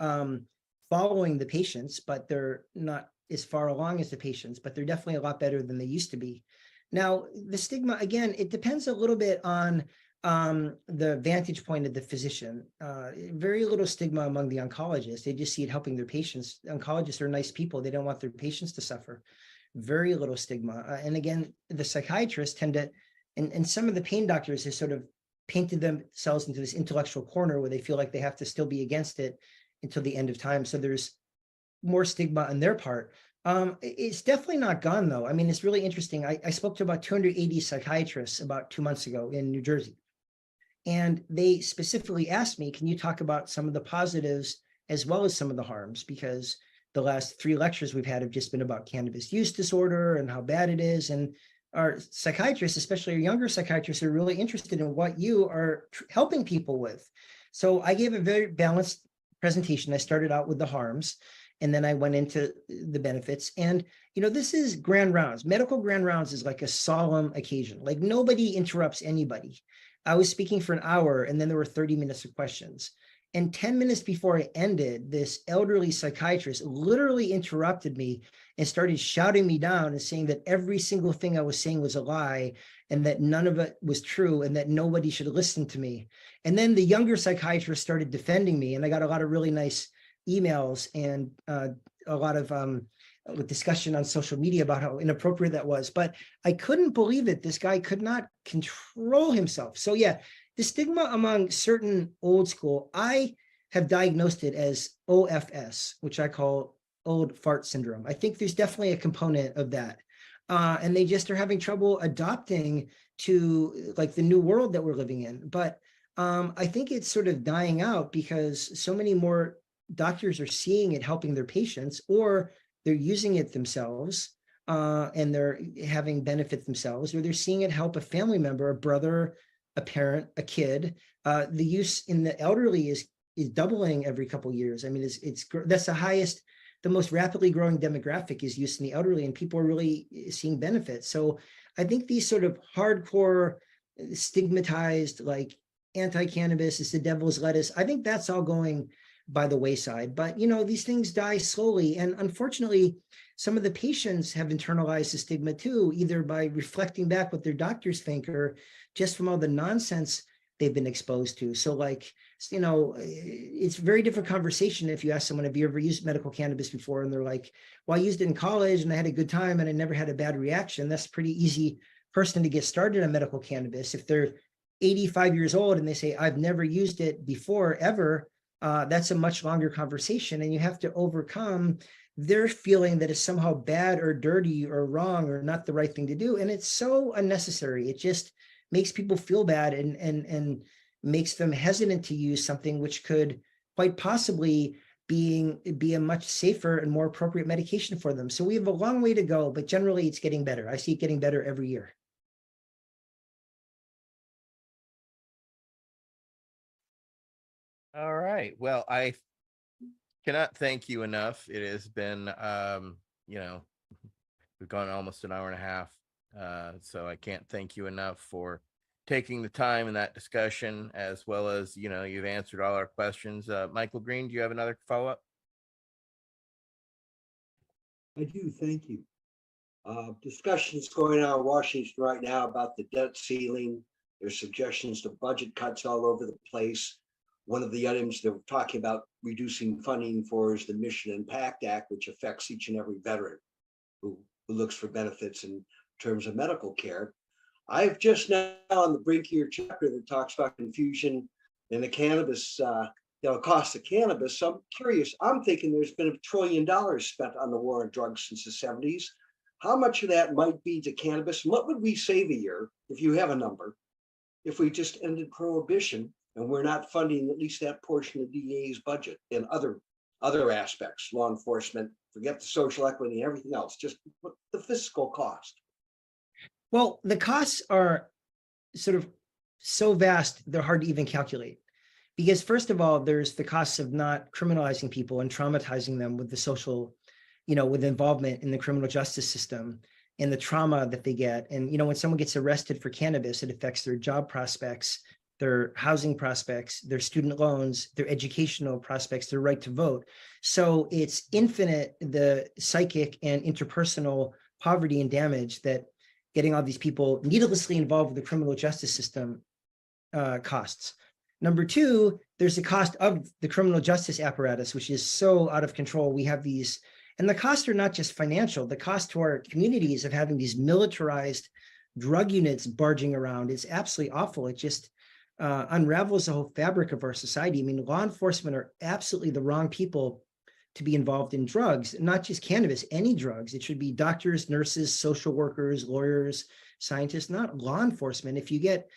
following the patients, but they're not as far along as the patients, but they're definitely a lot better than they used to be. Now, the stigma, again, it depends a little bit on the vantage point of the physician. Very little stigma among the oncologists. They just see it helping their patients. Oncologists are nice people. They don't want their patients to suffer. Very little stigma. And again, the psychiatrists tend to, and some of the pain doctors have sort of painted themselves into this intellectual corner where they feel like they have to still be against it until the end of time. So there's more stigma on their part. It's definitely not gone though. I mean, it's really interesting. I spoke to about 280 psychiatrists about 2 months ago in New Jersey. And they specifically asked me, can you talk about some of the positives as well as some of the harms? Because the last 3 lectures we've had have just been about cannabis use disorder and how bad it is. And our psychiatrists, especially our younger psychiatrists, are really interested in what you are helping people with. So I gave a very balanced presentation. I started out with the harms, and then I went into the benefits. And, you know, this is grand rounds. Medical grand rounds is like a solemn occasion. Like nobody interrupts anybody. I was speaking for an hour, and then there were 30 minutes of questions. And 10 minutes before I ended, this elderly psychiatrist literally interrupted me and started shouting me down and saying that every single thing I was saying was a lie and that none of it was true and that nobody should listen to me. And then the younger psychiatrist started defending me, and I got a lot of really nice emails and a lot of discussion on social media about how inappropriate that was. But I couldn't believe it. This guy could not control himself. So yeah, the stigma among certain old school, I have diagnosed it as OFS, which I call old fart syndrome. I think there's definitely a component of that. And they just are having trouble adopting to like the new world that we're living in. But I think it's sort of dying out because so many more doctors are seeing it helping their patients, or they're using it themselves and they're having benefit themselves, or they're seeing it help a family member, a brother, a parent, a kid. The use in the elderly is doubling every couple of years. I mean, that's the highest, the most rapidly growing demographic is use in the elderly, and people are really seeing benefits. So I think these sort of hardcore stigmatized, like anti-cannabis is the devil's lettuce, I think that's all going by the wayside. But, you know, these things die slowly. And unfortunately, some of the patients have internalized the stigma too, either by reflecting back what their doctors think or just from all the nonsense they've been exposed to. So like, you know, it's a very different conversation if you ask someone, have you ever used medical cannabis before? And they're like, well, I used it in college and I had a good time and I never had a bad reaction. That's a pretty easy person to get started on medical cannabis. If they're 85 years old and they say, I've never used it before, ever, that's a much longer conversation, and you have to overcome their feeling that it's somehow bad or dirty or wrong or not the right thing to do. And it's so unnecessary. It just makes people feel bad and makes them hesitant to use something which could quite possibly be a much safer and more appropriate medication for them. So we have a long way to go, but generally it's getting better. I see it getting better every year. All right. Well, I cannot thank you enough. It has been, you know, we've gone almost an hour and a half. So I can't thank you enough for taking the time in that discussion, as well as, you know, you've answered all our questions. Michael Green, do you have another follow-up? I do, thank you. Discussions going on in Washington right now about the debt ceiling. There's suggestions to budget cuts all over the place. One of the items they're talking about reducing funding for is the Mission Impact Act, which affects each and every veteran who looks for benefits in terms of medical care. I've just now on the brink of your chapter that talks about confusion and the cannabis, cost of cannabis. So I'm curious, I'm thinking there's been $1 trillion spent on the war on drugs since the 70s. How much of that might be to cannabis? And what would we save a year, if you have a number, if we just ended prohibition And we're not funding at least that portion of DEA's budget and other aspects, law enforcement, forget the social equity, everything else, just the fiscal cost. Well, the costs are sort of so vast, they're hard to even calculate. Because first of all, there's the costs of not criminalizing people and traumatizing them with the social, with involvement in the criminal justice system and the trauma that they get. And, when someone gets arrested for cannabis, it affects their job prospects, their housing prospects, their student loans, their educational prospects, their right to vote. So it's infinite, the psychic and interpersonal poverty and damage that getting all these people needlessly involved with the criminal justice system costs. Number two, there's the cost of the criminal justice apparatus, which is so out of control. We have these, and the costs are not just financial, the cost to our communities of having these militarized drug units barging around is absolutely awful. It just unravels the whole fabric of our society. I mean, law enforcement are absolutely the wrong people to be involved in drugs, not just cannabis, any drugs. It should be doctors, nurses, social workers, lawyers, scientists, not law enforcement. If you get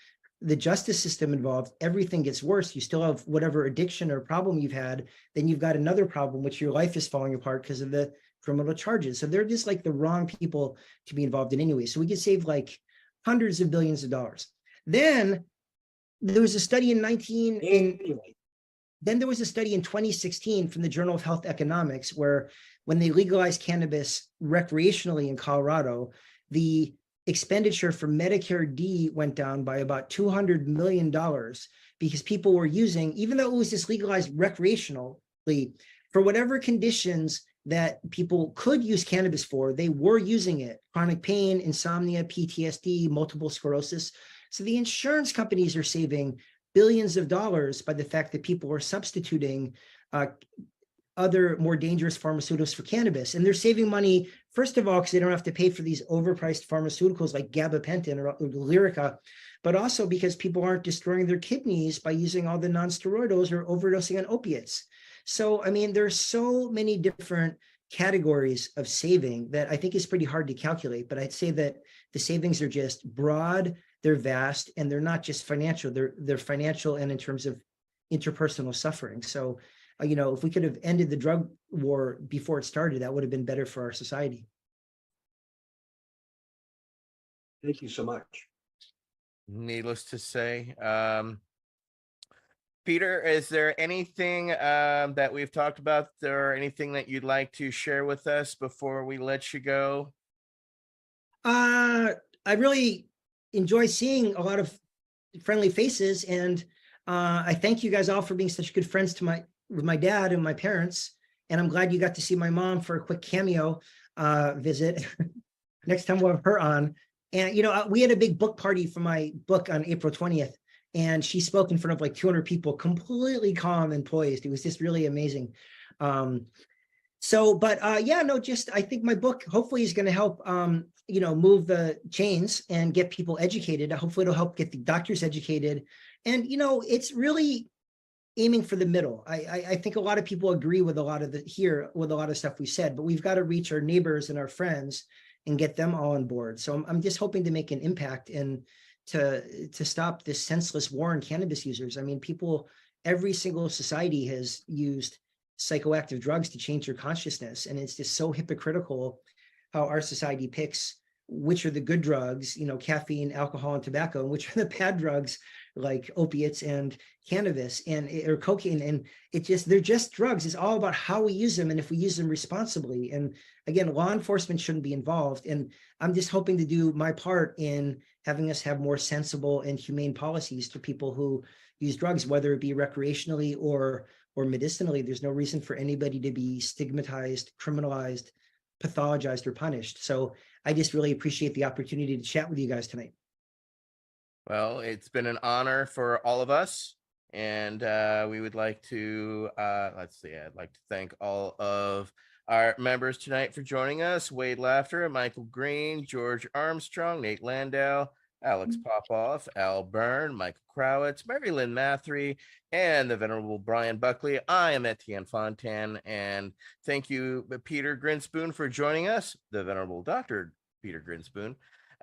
the justice system involved, everything gets worse. You still have whatever addiction or problem you've had, then you've got another problem, which your life is falling apart because of the criminal charges. So they're just like the wrong people to be involved in anyway. So we could save like hundreds of billions of dollars. Then there was a study Then there was a study in 2016 from the Journal of Health Economics where when they legalized cannabis recreationally in Colorado, the expenditure for Medicare D went down by about $200 million because people were using, even though it was just legalized recreationally, for whatever conditions that people could use cannabis for, they were using it. Chronic pain, insomnia, PTSD, multiple sclerosis. So the insurance companies are saving billions of dollars by the fact that people are substituting other more dangerous pharmaceuticals for cannabis. And they're saving money, first of all, because they don't have to pay for these overpriced pharmaceuticals like gabapentin or Lyrica, but also because people aren't destroying their kidneys by using all the non-steroidals or overdosing on opiates. So, I mean, there's so many different categories of saving that I think is pretty hard to calculate, but I'd say that the savings are just broad, they're vast, and they're not just financial, they're financial and in terms of interpersonal suffering. So, if we could have ended the drug war before it started, that would have been better for our society. Thank you so much. Needless to say, Peter, is there anything that we've talked about or anything that you'd like to share with us before we let you go? I really enjoy seeing a lot of friendly faces, and I thank you guys all for being such good friends with my dad and my parents. And I'm glad you got to see my mom for a quick cameo visit. Next time we'll have her on. And, we had a big book party for my book on April 20th. And she spoke in front of like 200 people, completely calm and poised. It was just really amazing. I think my book hopefully is going to help, move the chains and get people educated. Hopefully it'll help get the doctors educated. And, it's really aiming for the middle. I think a lot of people agree with a lot of stuff we said, but we've got to reach our neighbors and our friends and get them all on board. So I'm just hoping to make an impact and to stop this senseless war on cannabis users. I mean, every single society has used psychoactive drugs to change their consciousness. And it's just so hypocritical how our society picks which are the good drugs, caffeine, alcohol, and tobacco, and which are the bad drugs like opiates and cannabis or cocaine. And they're just drugs. It's all about how we use them and if we use them responsibly. And again, law enforcement shouldn't be involved. And I'm just hoping to do my part in having us have more sensible and humane policies for people who use drugs, whether it be recreationally or medicinally. There's no reason for anybody to be stigmatized, criminalized, pathologized, or punished. So I just really appreciate the opportunity to chat with you guys tonight. Well, it's been an honor for all of us. And we would like to, I'd like to thank all of our members tonight for joining us. Wade Laughter, Michael Green, George Armstrong, Nate Landau, Alex Popoff, Al Byrne, Michael Crowitz, Mary Lynn Mathry, and the Venerable Brian Buckley. I am Etienne Fontan, and thank you, Peter Grinspoon, for joining us, the Venerable Dr. Peter Grinspoon.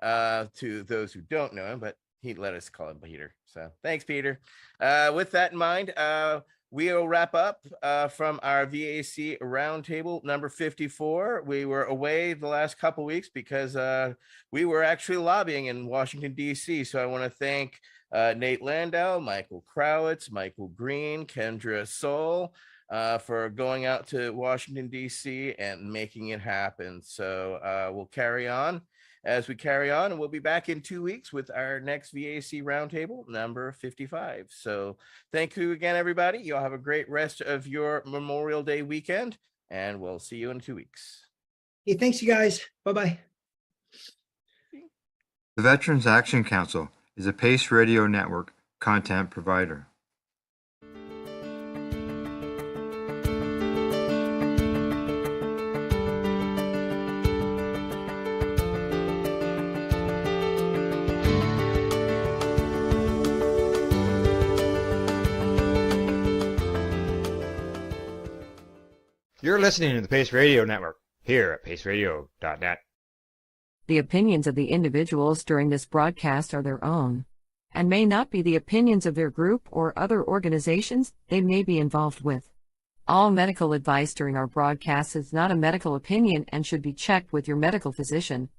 To those who don't know him, but he let us call him Peter. So thanks, Peter. With that in mind, we'll wrap up from our V.A.C. Roundtable number 54. We were away the last couple weeks because we were actually lobbying in Washington, D.C. So I want to thank Nate Landau, Michael Crowitz, Michael Green, Kendra Soul, for going out to Washington, D.C. and making it happen. So we'll carry on as we carry on, and we'll be back in 2 weeks with our next V.A.C. Roundtable number 55. So thank you again, everybody. You all have a great rest of your Memorial Day weekend, and we'll see you in 2 weeks. Hey, thanks, you guys. Bye-bye. The Veterans Action Council is a Pace Radio Network content provider. You're listening to the Pace Radio Network here at paceradio.net. The opinions of the individuals during this broadcast are their own, and may not be the opinions of their group or other organizations they may be involved with. All medical advice during our broadcast is not a medical opinion and should be checked with your medical physician.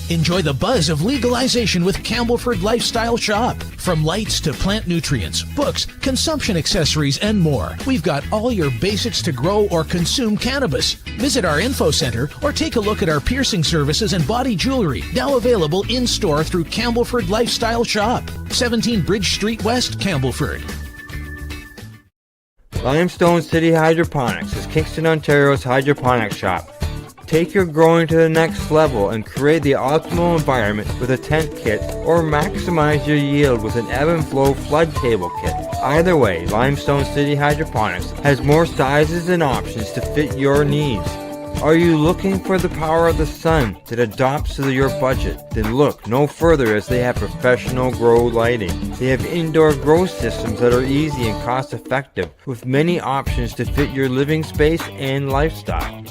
Enjoy the buzz of legalization with Campbellford Lifestyle Shop. From lights to plant nutrients, books, consumption accessories, and more, we've got all your basics to grow or consume cannabis. Visit our info center or take a look at our piercing services and body jewelry, now available in-store through Campbellford Lifestyle Shop, 17 Bridge Street West, Campbellford. Limestone City Hydroponics is Kingston, Ontario's hydroponics shop. Take your growing to the next level and create the optimal environment with a tent kit, or maximize your yield with an ebb and flow flood table kit. Either way, Limestone City Hydroponics has more sizes and options to fit your needs. Are you looking for the power of the sun that adapts to your budget? Then look no further, as they have professional grow lighting. They have indoor grow systems that are easy and cost effective, with many options to fit your living space and lifestyle.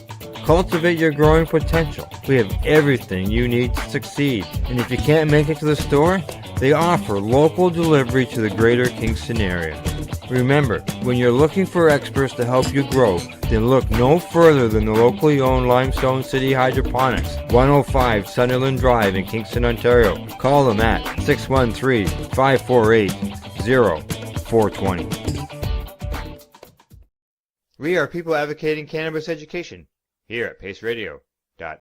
Cultivate your growing potential. We have everything you need to succeed. And if you can't make it to the store, they offer local delivery to the greater Kingston area. Remember, when you're looking for experts to help you grow, then look no further than the locally owned Limestone City Hydroponics, 105 Sunderland Drive in Kingston, Ontario. Call them at 613-548-0420. We are people advocating cannabis education here at Pace Radio.